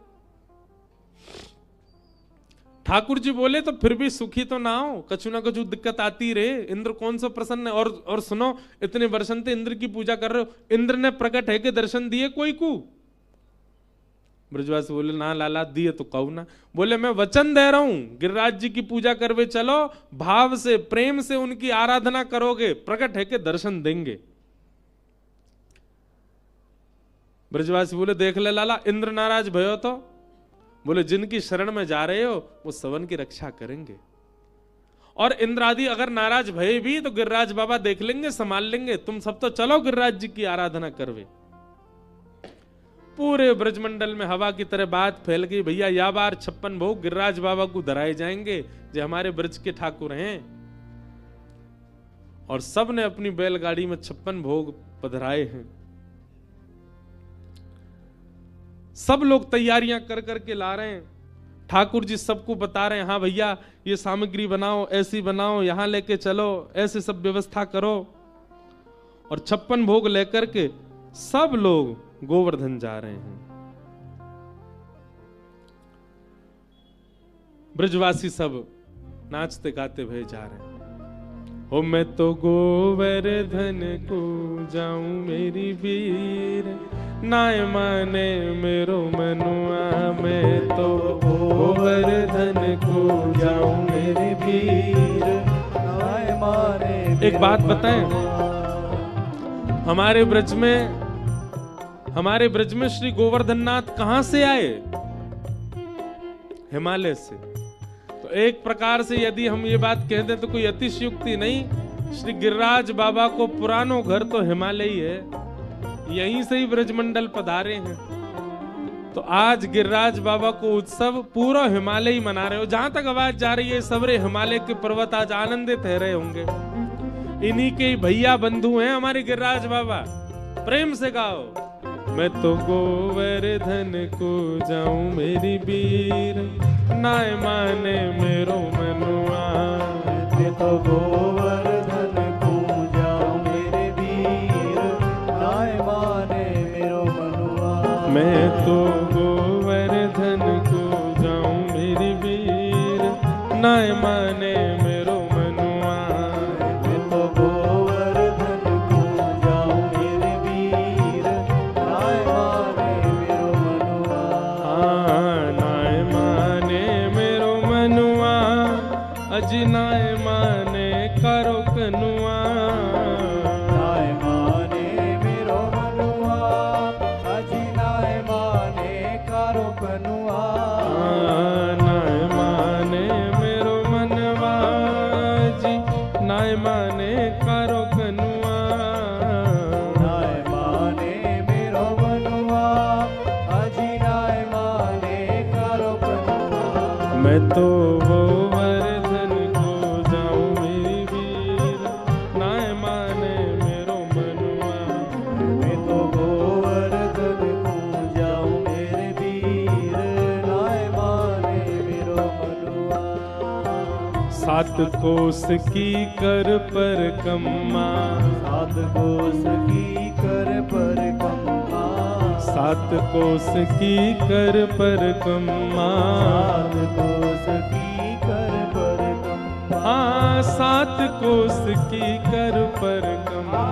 ठाकुर जी बोले तो फिर भी सुखी तो ना हो, कछु ना कछु दिक्कत आती रहे। इंद्र कौन सा प्रसन्न है? और सुनो, इतने वर्षन से इंद्र की पूजा कर रहे हो, इंद्र ने प्रकट है के दर्शन दिए कोई को? ब्रजवासी बोले ना लाला, दिए तो कहू ना। बोले मैं वचन दे रहा हूं, गिरिराज जी की पूजा करवे चलो, भाव से प्रेम से उनकी आराधना करोगे, प्रकट है के दर्शन देंगे। ब्रजवासी बोले देख ले लाला, इंद्र नाराज भयो तो? बोले जिनकी शरण में जा रहे हो वो सवन की रक्षा करेंगे, और इंद्र आदि अगर नाराज भये भी तो गिरिराज बाबा देख लेंगे, संभाल लेंगे। तुम सब तो चलो गिरिराज जी की आराधना करवे। पूरे ब्रजमंडल में हवा की तरह बात फैल गई, भैया या बार 56 भोग गिरिराज बाबा को धराए जाएंगे, जो हमारे ब्रज के ठाकुर हैं। और सब ने अपनी बैलगाड़ी में 56 भोग पधराए हैं। सब लोग तैयारियां कर करके ला रहे हैं। ठाकुर जी सबको बता रहे हैं, हाँ भैया ये सामग्री बनाओ, ऐसी बनाओ, यहां लेके चलो, ऐसे सब व्यवस्था करो। और 56 भोग लेकर के सब लोग गोवर्धन जा रहे हैं। ब्रजवासी सब नाचते गाते भय जा रहे हैं। हो मैं तो गोवर्धन को जाऊं मेरी वीर, नाय माने मेरो मनुआ। मैं तो गोवर्धन को जाऊं मेरी वीर, नाय माने। एक बात बताएं, हमारे ब्रज में श्री गोवर्धन नाथ कहां से आए? हिमालय से। तो एक प्रकार से यदि हम ये बात कह दें तो कोई अतिशयोक्ति नहीं। श्री गिरिराज बाबा को पुरानो घर तो हिमालय ही है, यहीं से ही ब्रजमंडल पधारे हैं। तो आज गिरिराज बाबा को उत्सव पूरा हिमालय ही मना रहे हो। जहां तक आवाज जा रही है, सबरे हिमालय के पर्वत आज आनंदित रह रहे होंगे। इन्हीं के भैया बंधु हैं हमारे गिरिराज बाबा। प्रेम से गाओ, मैं तो गोवर्धन को जाऊं मेरी वीर, नाय माने मेरो मनुआ। मैं तो गोवर्धन को जाऊं मेरे वीर, नाय माने मेरो मनुआ। मैं तो गोवर्धन को जाऊं मेरी वीर, नाय माने मेरो मनुआ। मैं तो गोवर्धन को जाऊं मेरे वीर, नाय माने मेरो मनुआ। हाँ नाय माने मेरो मनुआ, अजी नाय माने करो कनुआ। नाय माने मेरो मनुआ, अजी नाय माने करो कनुआ। नाय माने मेरो मनवा, जी नाय माने करो कनुआ। नाय माने मेरो मनुआ, अजी नाय माने करो कनुआ। मैं तो गोवर्धन को जाऊं मेरी वीर, नाय माने मेरो मनुआ। मैं तो गोवर्धन को जाऊं मेरे वीर, नाय माने मेरो मनुआ। 7 कोस की कर पर कम्मा, 7 कोस की कर पर कम्मा। 7 कोस की कर पर कम्मा, 7 कोस की कर पर कम्मा। हाँ 7 कोस की कर पर कम्मा,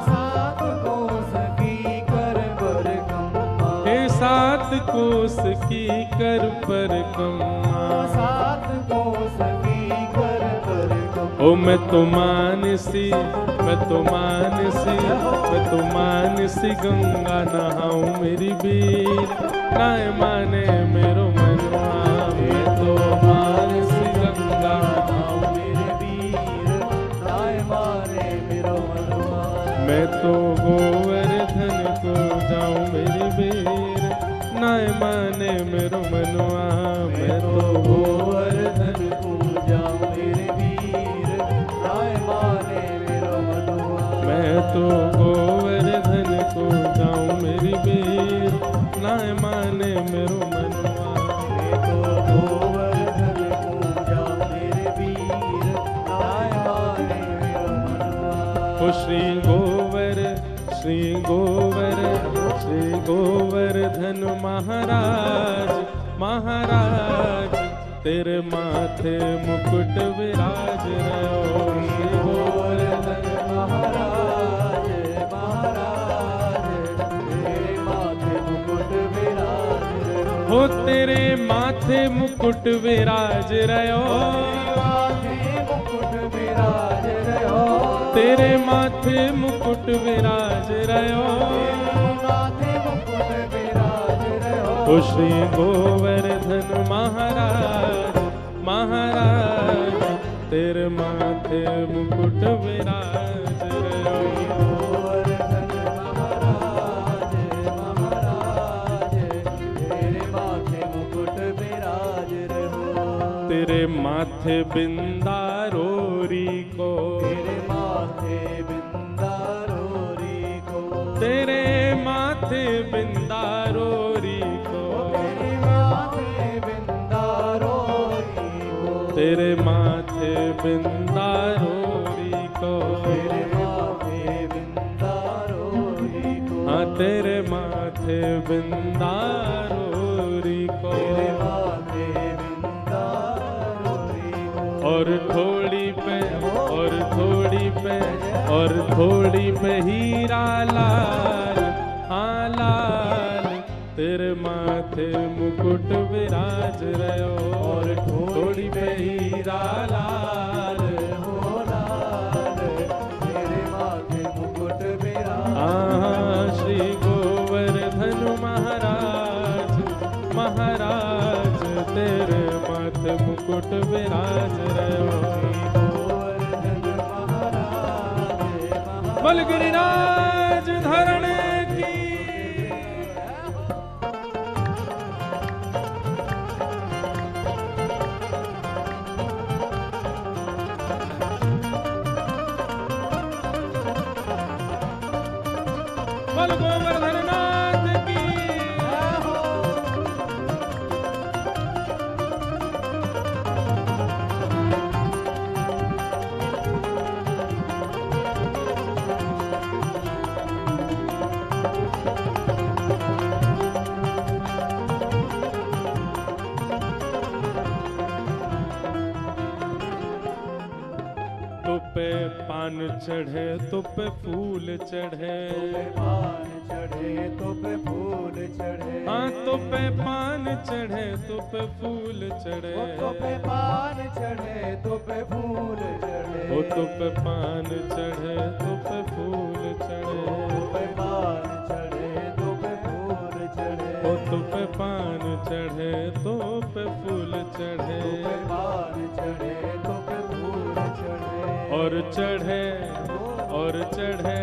7 कोस की कर पर कम्मा। हे 7 कोस की कर पर कम्मा, 7 कोस की कर पर कम्मा। ओ मैं तो मानसी, मैं तो मानसी, मैं तो मानसी गंगा नहाऊं मेरी वीर, नाय माने मेरो मनुआ। मैं तो मानसी गंगा नहाऊं मेरे वीर, नाय माने मेरो मनुआ। मैं तो गोवर्धन को जाऊं मेरी वीर, नाय माने मेरो मनुआ। मैं तो गोवर्धन को जाऊं मेरे वीर, नाय माने मेरो मनुआ। मैं तो गोवर्धन को जाऊं मेरी वीर, नाय माने मेरो मनुआ। मैं तो गोवर्धन को जाऊं मेरे वीर, नाय माने मेरो मनुआ। श्री गोवर्धन महाराज महाराज तेरे माथे मुकुट विराज रहो। श्री गोवर्धन महाराज महाराज तेरे माथे मुकुट विराज रहो। हो तेरे माथे मुकुट विराज रहो। तेरे माथे मुकुट विराज रहो। ओ श्री गोवर्धन महाराज महाराज तेरे माथे मुकुट विराज रहो। गोवर्धन महाराज महाराज तेरे माथे मुकुट विराज रहो। तेरे माथे बिंदारोरी को तेरे माथे बिंदारोरी को तेरे माथे बिंदारोरी को तेरे माथे बिंदारोरी को तेरे माथे बिंदारोरी को तेरे माथे बिंदारोरी को हाँ तेरे माथे बिंदारोरी को तेरे माथे बिंदारोरी को और थोड़ी पे और थोड़ी पे और थोड़ी पे हीरा लाल हाँ लाल तेरे माथे मुकुट विराज रहो। और थोड़ी पे हीरा लाल हो लाल तेरे माथे मुकुट विराज हाँ श्री गोवर्धन महाराज महाराज तेरे माथे मुकुट विराज रहो। गोवर्धन महाराज बल गिरिराज धरण की बल गोवर्धन नाथ की तो पे पान चढ़े तो पे फूल चढ़े पान चढ़े तो पे फूल चढ़े हाँ तो पे पान चढ़े तो पे फूल चढ़े तो पे पान चढ़े तो पे फूल चढ़े ओ तो पे पान चढ़े तो पे फूल चढ़े तो पे पान चढ़े तो पे फूल चढ़े ओ तो पे पान चढ़े तो पे फूल चढ़े पे पान चढ़े तो पे फूल चढ़े और चढ़े और चढ़े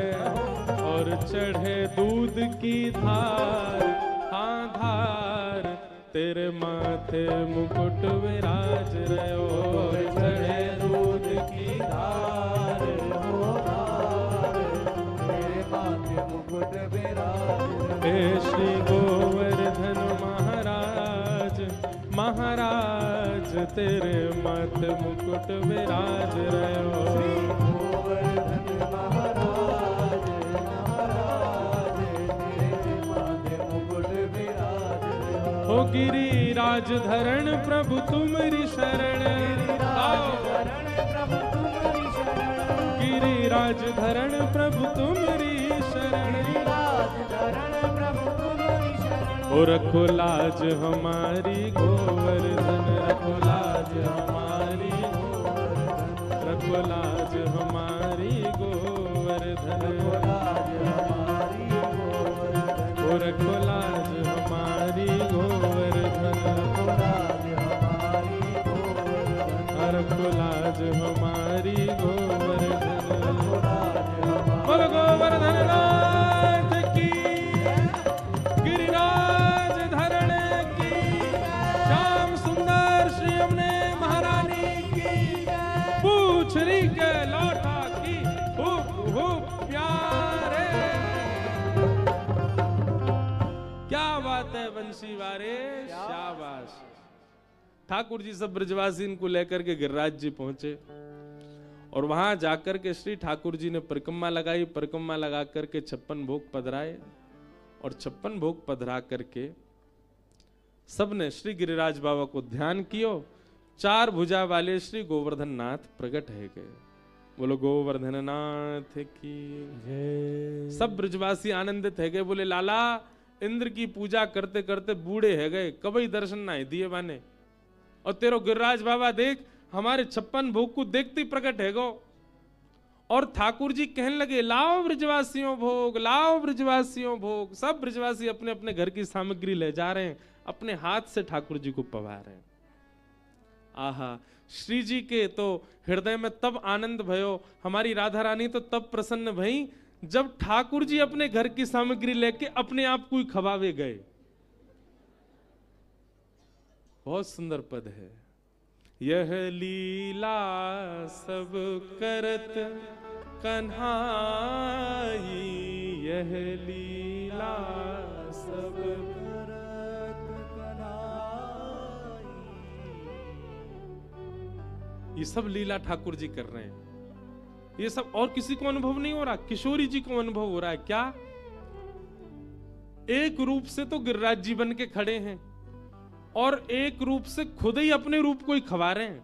और चढ़े दूध की धार हाँ धार तेरे माथे मुकुट विराज रहो। और चढ़े दूध की धार हो धार तेरे माथे मुकुट विराज हे श्री गोवर्धन महाराज महाराज तेरे माथे मुकुट विराज रहो। गोवर्धन महाराज महाराज तेरे माथे मुकुट विराज हो गिरिराज धरण प्रभु तुम्हारी शरण आओ। प्रभु तुम्हारी शरण गिरिराज धरण प्रभु तुम्हारी शरण राज धरण प्रभु तुम्हारी शरण ओ रखो लाज हमारी गोवर्धन रखो लाज हमारी रखो लाज हमारी गोवर्धन ओ रखो लाज हमारी गोवर्धन रखो लाज हमारी गोवर्धन बोलो गोवर्धन नाथ की गिरिराज धरण की श्याम सुंदर श्री यमुने महारानी की पूछरी के लौटा की हुप हुप प्यारे। क्या बात है बंसी वारे शाबाश। ठाकुर जी सब ब्रजवासी इनको लेकर के गिरिराज जी पहुंचे और वहां जाकर के श्री ठाकुर जी ने परिक्रमा लगाई। परिक्रमा लगा करके 56 भोग पधराए और 56 भोग पधरा करके सबने श्री गिरिराज बाबा को ध्यान कियो। 4 भुजा वाले श्री गोवर्धन नाथ प्रकट है गए। बोलो गोवर्धन नाथ की जय। सब ब्रजवासी आनंदित है गए। बोले लाला इंद्र की पूजा करते करते बूढ़े है गए, कभी दर्शन ना दिए बाने, और तेरो गिरिराज बाबा देख हमारे 56 भोग को देखते प्रकट है गो। और ठाकुर जी कहने लगे लाओ ब्रजवासियों भोग, लाओ ब्रजवासियों भोग। सब ब्रजवासी अपने अपने घर की सामग्री ले जा रहे हैं, अपने हाथ से ठाकुर जी को पवा रहे हैं। आहा, श्री जी के तो हृदय में तब आनंद भयो, हमारी राधा रानी तो तब प्रसन्न भई जब ठाकुर जी अपने घर की सामग्री लेके अपने आप को ही खवावे गए। बहुत सुंदर पद है। यह लीला सब करत कन्हाई, यह लीला सब करत कन्हाई। ये सब लीला ठाकुर जी कर रहे हैं। ये सब और किसी को अनुभव नहीं हो रहा, किशोरी जी को अनुभव हो रहा है। क्या एक रूप से तो गिरिराज जी बन के खड़े हैं और एक रूप से खुद ही अपने रूप को ही खवा रहे हैं।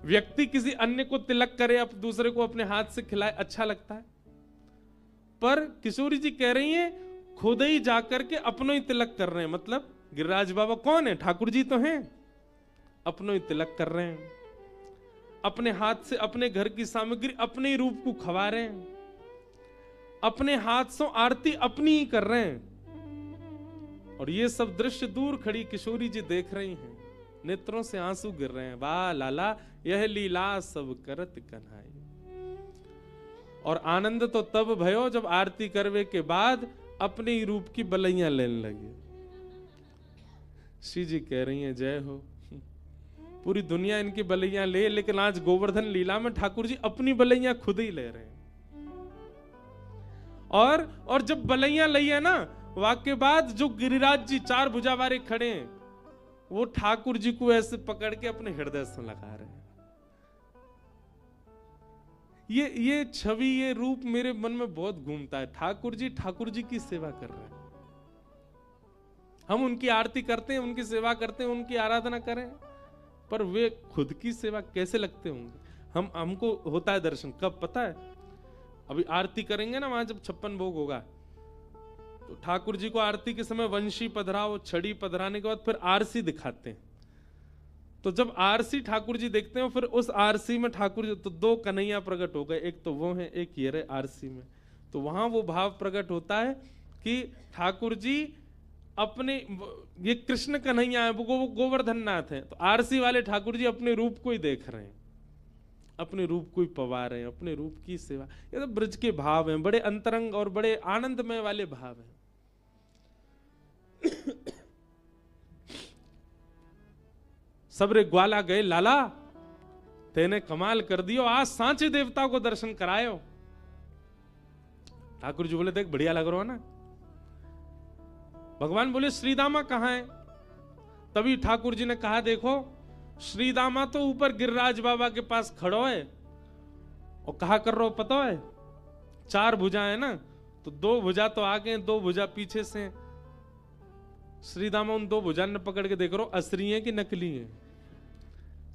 व्यक्ति किसी अन्य को तिलक करे, अब दूसरे को अपने हाथ से खिलाए, अच्छा लगता है। पर किशोरी जी कह रही हैं खुद ही जाकर के अपनों ही तिलक कर रहे हैं। मतलब गिरिराज बाबा कौन है? ठाकुर जी तो हैं, अपनों ही तिलक कर रहे हैं। अपने हाथ से अपने घर की सामग्री अपने ही रूप को खवा रहे हैं, अपने हाथ से आरती अपनी ही कर रहे हैं। और ये सब दृश्य दूर खड़ी किशोरी जी देख रही हैं, नेत्रों से आंसू गिर रहे हैं। वाह लाला यह लीला सब करत कन्हाई। और आनंद तो तब भयो जब आरती करवे के बाद अपने ही रूप की बलैया लेने लगे। श्री जी कह रही हैं जय हो। पूरी दुनिया इनकी बलैया ले, लेकिन आज गोवर्धन लीला में ठाकुर जी अपनी बलैया खुद ही ले रहे हैं। और जब बलैया ली है ना, वाक्य बाद जो गिरिराज जी 4 भुजा वाले खड़े हैं, वो ठाकुर जी को ऐसे पकड़ के अपने हृदय से लगा रहे हैं। ये छवि, ये रूप मेरे मन में बहुत घूमता है। ठाकुर जी की सेवा कर रहे हैं। हम उनकी आरती करते हैं, उनकी सेवा करते हैं, उनकी आराधना करें, पर वे खुद की सेवा कैसे लगते होंगे। हमको होता है दर्शन कब पता है? अभी आरती करेंगे ना, वहां जब 56 भोग होगा तो ठाकुर जी को आरती के समय वंशी पधराओ, छड़ी पधराने के बाद फिर आरसी दिखाते हैं। तो जब आरसी ठाकुर जी देखते हैं, फिर उस आरसी में ठाकुर जी तो 2 कन्हैया प्रकट हो गए, एक तो वो है, एक ये रहे आरसी में। तो वहां वो भाव प्रकट होता है कि ठाकुर जी अपने, ये कृष्ण कन्हैया है, वो गोवर्धन नाथ है, तो आरसी वाले ठाकुर जी अपने रूप को ही देख रहे हैं, अपने रूप को ही पवा रहे हैं, अपने रूप की सेवा। ये तो ब्रज के भाव हैं, बड़े अंतरंग और बड़े आनंदमय वाले भाव हैं। सबरे ग्वाला गए, लाला तेने कमाल कर दियो, आज सांचे देवता को दर्शन करायो। ठाकुर जी बोले देख बढ़िया लग रहा है ना। भगवान बोले श्रीदामा कहां है? तभी ठाकुर जी ने कहा देखो श्रीदामा तो ऊपर गिरिराज बाबा के पास खड़ो है, और कहा कर रहा हो पता है? 4 भुजा है ना, तो 2 भुजा तो आगे, 2 भुजा पीछे से। श्रीदामा उन 2 भुजा ने पकड़ के देख रहा हो असली है कि नकली है,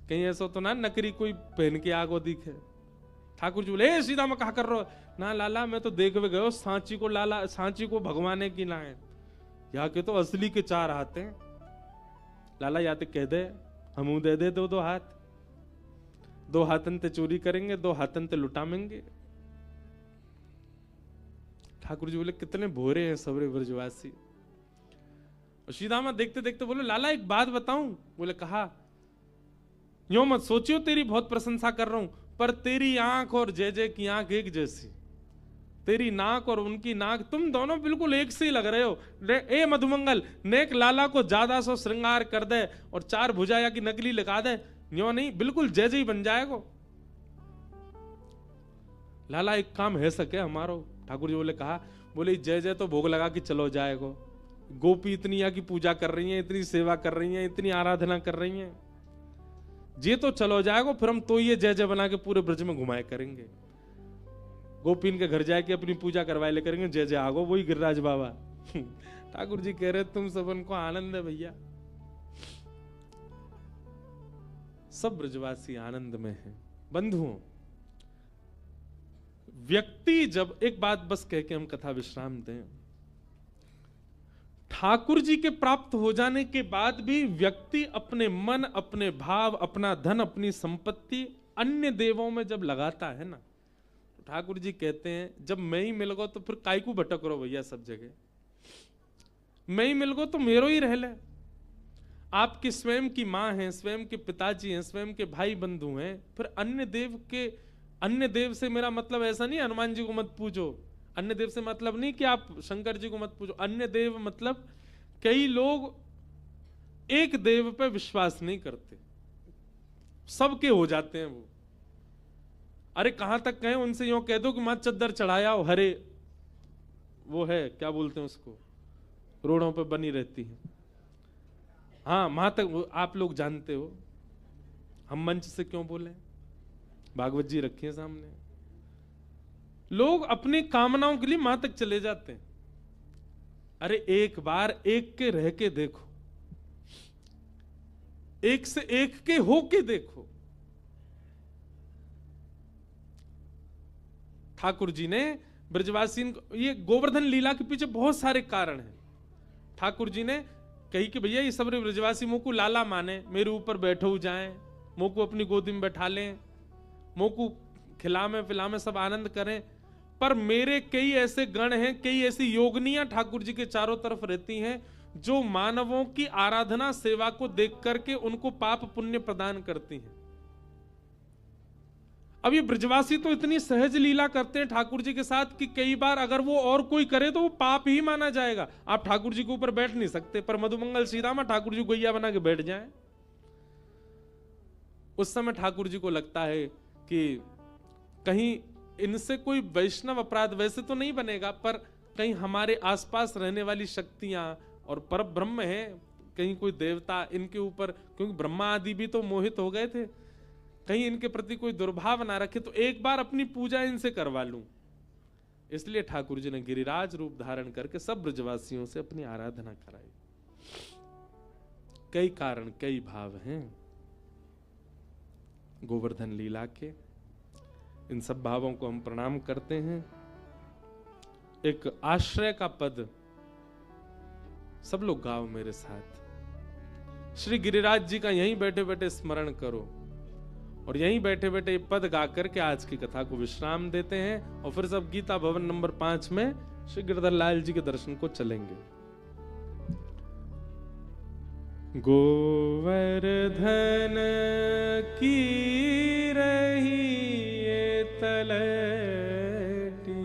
कहीं ऐसा तो ना नकली कोई पहन के आगो दिखे। ठाकुर जी बोले श्रीदामा कहा कर रहा हो? ना लाला मैं तो देखवे गयो सांची को, लाला सांची को भगवाने की लाए, यहाँ के तो असली के 4 हाथ हैं। लाला या तो कह दे हमू दे दे 2 हाथ, 2 हाथन ते चोरी करेंगे, 2 हाथन ते लुटामेंगे। ठाकुर जी बोले कितने भोरे हैं सबरे ब्रजवासी। और श्रीदामा देखते देखते बोले लाला एक बात बताऊं? बोले कहा। यूं मत सोचियो तेरी बहुत प्रशंसा कर रहा हूं, पर तेरी आंख और जय जय की आंख एक जैसी, तेरी नाक और उनकी नाक, तुम दोनों बिल्कुल एक से ही लग रहे हो। ए मधुमंगल, नेक लाला को ज्यादा सो श्रृंगार कर दे और 4 भुजा या की नकली लगा दे, यूं नहीं बिल्कुल जय जय बन जाएगा। लाला एक काम है सके हमारो। ठाकुर जी बोले कहा। बोले जय जय तो भोग लगा के चलो जाएगो, गोपी इतनी यहाँ की पूजा कर रही हैं, इतनी सेवा कर रही हैं, इतनी आराधना कर रही हैं, जे तो चलो जाएगो, फिर हम तो ये जय जय बना के पूरे ब्रज में घुमाए करेंगे। गोपीन के घर जाके अपनी पूजा करवाए ले करेंगे, जय जय आगो वही गिरिराज बाबा। ठाकुर जी कह रहे तुम सबन को आनंद है भैया, सब ब्रजवासी आनंद में हैं। बंधुओं, व्यक्ति जब, एक बात बस कह के हम कथा विश्राम दें, ठाकुर जी के प्राप्त हो जाने के बाद भी व्यक्ति अपने मन, अपने भाव, अपना धन, अपनी संपत्ति अन्य देवों में जब लगाता है ना, तो ठाकुर जी कहते हैं जब मैं ही मिल गो तो फिर काय को भटक रहो भैया सब जगह, मैं ही मिल गो तो मेरो ही रह ले। आपकी स्वयं की मां है, स्वयं के पिताजी हैं, स्वयं के भाई बंधु हैं, फिर अन्य देव से मेरा मतलब ऐसा नहीं हनुमान जी को मत पूजो, अन्य देव से मतलब नहीं कि आप शंकर जी को मत पूजो, अन्य देव मतलब कई लोग एक देव पे विश्वास नहीं करते, सबके हो जाते हैं वो। अरे कहां तक कहें, उनसे यूं कह दो कि मां चद्दर चढ़ाया हो, हरे वो है क्या बोलते हैं उसको, रोडों पे बनी रहती है, हाँ वहां तक आप लोग जानते हो, हम मंच से क्यों बोले, भागवत जी रखिए सामने। लोग अपनी कामनाओं के लिए मां तक चले जाते हैं। अरे एक बार एक के रह के देखो, एक से एक के हो के देखो। ठाकुर जी ने ब्रजवासी, ये गोवर्धन लीला के पीछे बहुत सारे कारण हैं। ठाकुर जी ने कही कि भैया ये सब ब्रजवासी मुंह को लाला माने, मेरे ऊपर बैठे हो जाएं, मुंह को अपनी गोदी में बैठा लें, मुंह को खिलामे पिलामे सब आनंद करें, पर मेरे कई ऐसे गण हैं, कई ऐसी योगनियां ठाकुर जी के चारों तरफ रहती हैं जो मानवों की आराधना सेवा को देख करके उनको पाप पुण्य प्रदान करती हैं। अब ये ब्रजवासी तो इतनी सहज लीला करते हैं ठाकुर जी के साथ कि कई बार अगर वो और कोई करे तो वो पाप ही माना जाएगा। आप ठाकुर जी के ऊपर बैठ नहीं सकते, पर मधुमंगल श्रीरामा ठाकुर जी गैया बना के बैठ जाएं। उस समय ठाकुर जी को लगता है कि कहीं इनसे कोई वैष्णव अपराध वैसे तो नहीं बनेगा, पर कहीं हमारे आसपास रहने वाली शक्तियां और पर ब्रह्म है, कहीं कोई देवता इनके ऊपर, क्योंकि ब्रह्मा आदि भी तो मोहित हो गए थे, कहीं इनके प्रति कोई दुर्भाव ना रखे, तो एक बार अपनी पूजा इनसे करवा लूं। इसलिए ठाकुर जी ने गिरिराज रूप धारण करके सब ब्रजवासियों से अपनी आराधना कराई। कई कारण, कई भाव हैं गोवर्धन लीला के, इन सब भावों को हम प्रणाम करते हैं। एक आश्रय का पद सब लोग गाओ मेरे साथ। श्री गिरिराज जी का यहीं बैठे बैठे स्मरण करो और यहीं बैठे बैठे पद गा करके आज की कथा को विश्राम देते हैं और फिर सब गीता भवन नंबर 5 में श्री गिरधर लाल जी के दर्शन को चलेंगे। गोवर्धन की रही ये तलटी,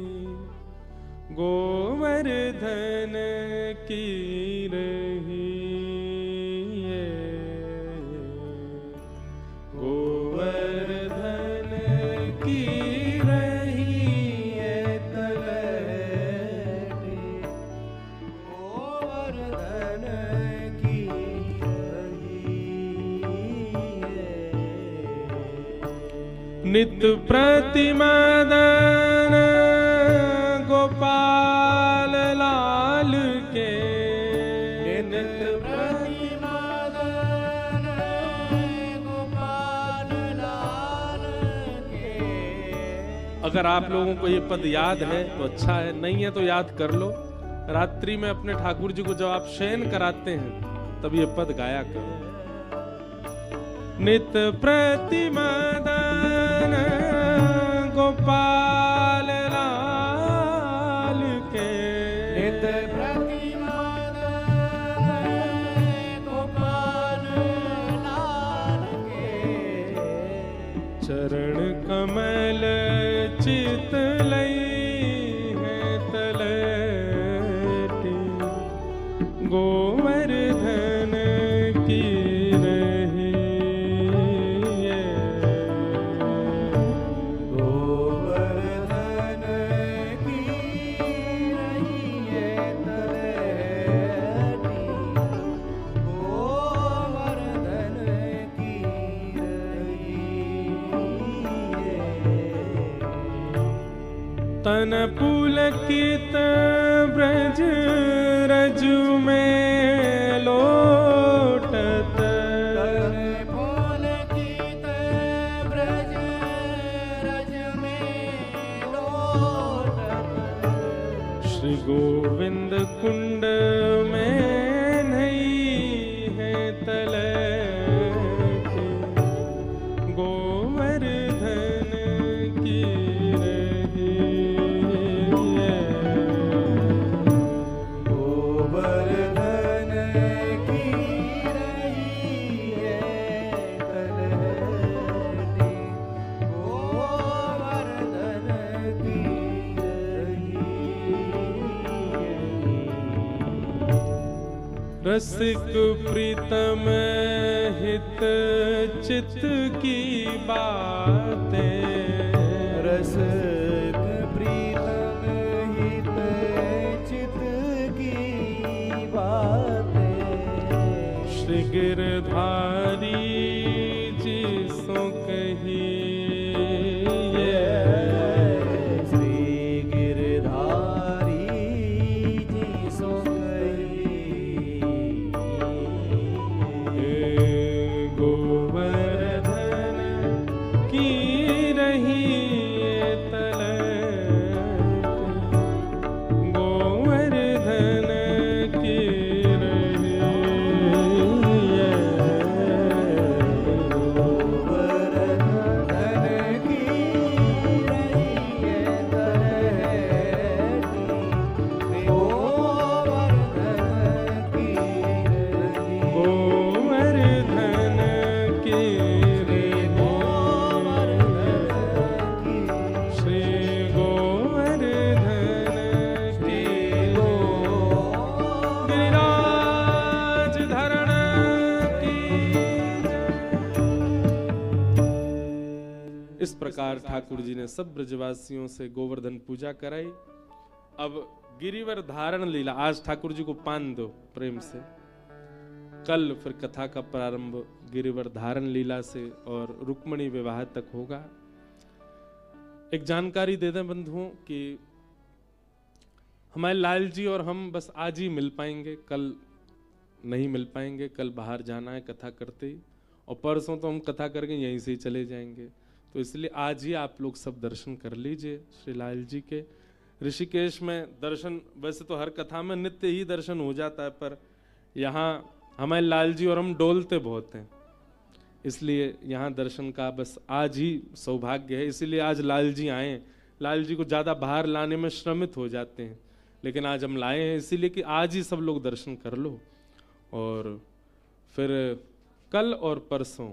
गोवर्धन की रही ये, गोवर्धन की रही ये तलटी, गोवर्धन की नित प्रतिमदन गोपाल लाल के, नित प्रतिमदन गोपाल लाल के। अगर आप लोगों को ये पद याद है तो अच्छा है, नहीं है तो याद कर लो। रात्रि में अपने ठाकुर जी को जब आप शयन कराते हैं तब ये पद गाया करो। नित प्रतिमदन गोपाल लाल के, नित प्रतिमदन गोपाल लाल के। चरण कमल चित लई है तलटी, गोवर्धन की रही ये, गोवर्धन की रही ये तलटी, गोवर्धन की रही ये। तन पुलकित ब्रज रजु में लोटत, तन पुलकित ब्रज रज में लोटत, श्री गोविंद कुंड में नहीं है तलैट, गोवर्धन की रही है, गोवर्धन की रही है तलहटी, गोवर्धन की रही है। रसिक प्रीतम हित चित की बातें, रसिक प्रीतम हित चित की बातें, श्री गिरधारी जी सो कही श्री गिरधारी जी सो कही, गोवर्धन की रही तलैट, गोवर्धन की रही है, गोवर्धन की रही है तलहटी, गोवर्धन की रही, गोवर्धन की श्री गोवर्धन की गिरिराज धरण की। इस प्रकार ठाकुर जी ने सब ब्रजवासियों से गोवर्धन पूजा कराई। अब गिरिवर धारण लीला, आज ठाकुर जी को पान दो प्रेम से, कल फिर कथा का प्रारंभ गिरिवर धारण लीला से और रुक्मणी विवाह तक होगा। एक जानकारी दे दें बंधुओं कि हमारे लाल जी और हम बस आज ही मिल पाएंगे, कल नहीं मिल पाएंगे, कल बाहर जाना है कथा करते ही, और परसों तो हम कथा करके यहीं से ही चले जाएंगे। तो इसलिए आज ही आप लोग सब दर्शन कर लीजिए श्री लाल जी के। ऋषिकेश में दर्शन वैसे तो हर कथा में नित्य ही दर्शन हो जाता है, पर यहाँ हमारे लाल जी और हम डोलते बहुत हैं, इसलिए यहाँ दर्शन का बस आज ही सौभाग्य है। इसीलिए आज लाल जी आए। लाल जी को ज़्यादा बाहर लाने में श्रमित हो जाते हैं, लेकिन आज हम लाए हैं इसीलिए कि आज ही सब लोग दर्शन कर लो, और फिर कल और परसों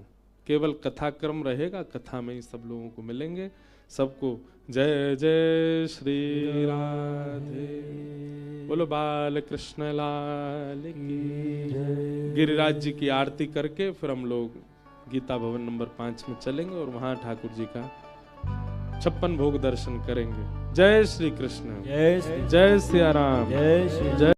केवल कथाक्रम रहेगा, कथा में ही सब लोगों को मिलेंगे। सबको जय जय श्री राधे, बोलो बाल कृष्ण लाल की जय। गिरिराज जी की आरती करके फिर हम लोग गीता भवन नंबर 5 में चलेंगे और वहां ठाकुर जी का 56 भोग दर्शन करेंगे। जय श्री कृष्ण, जय श्री जय सिया राम, जय श्री जय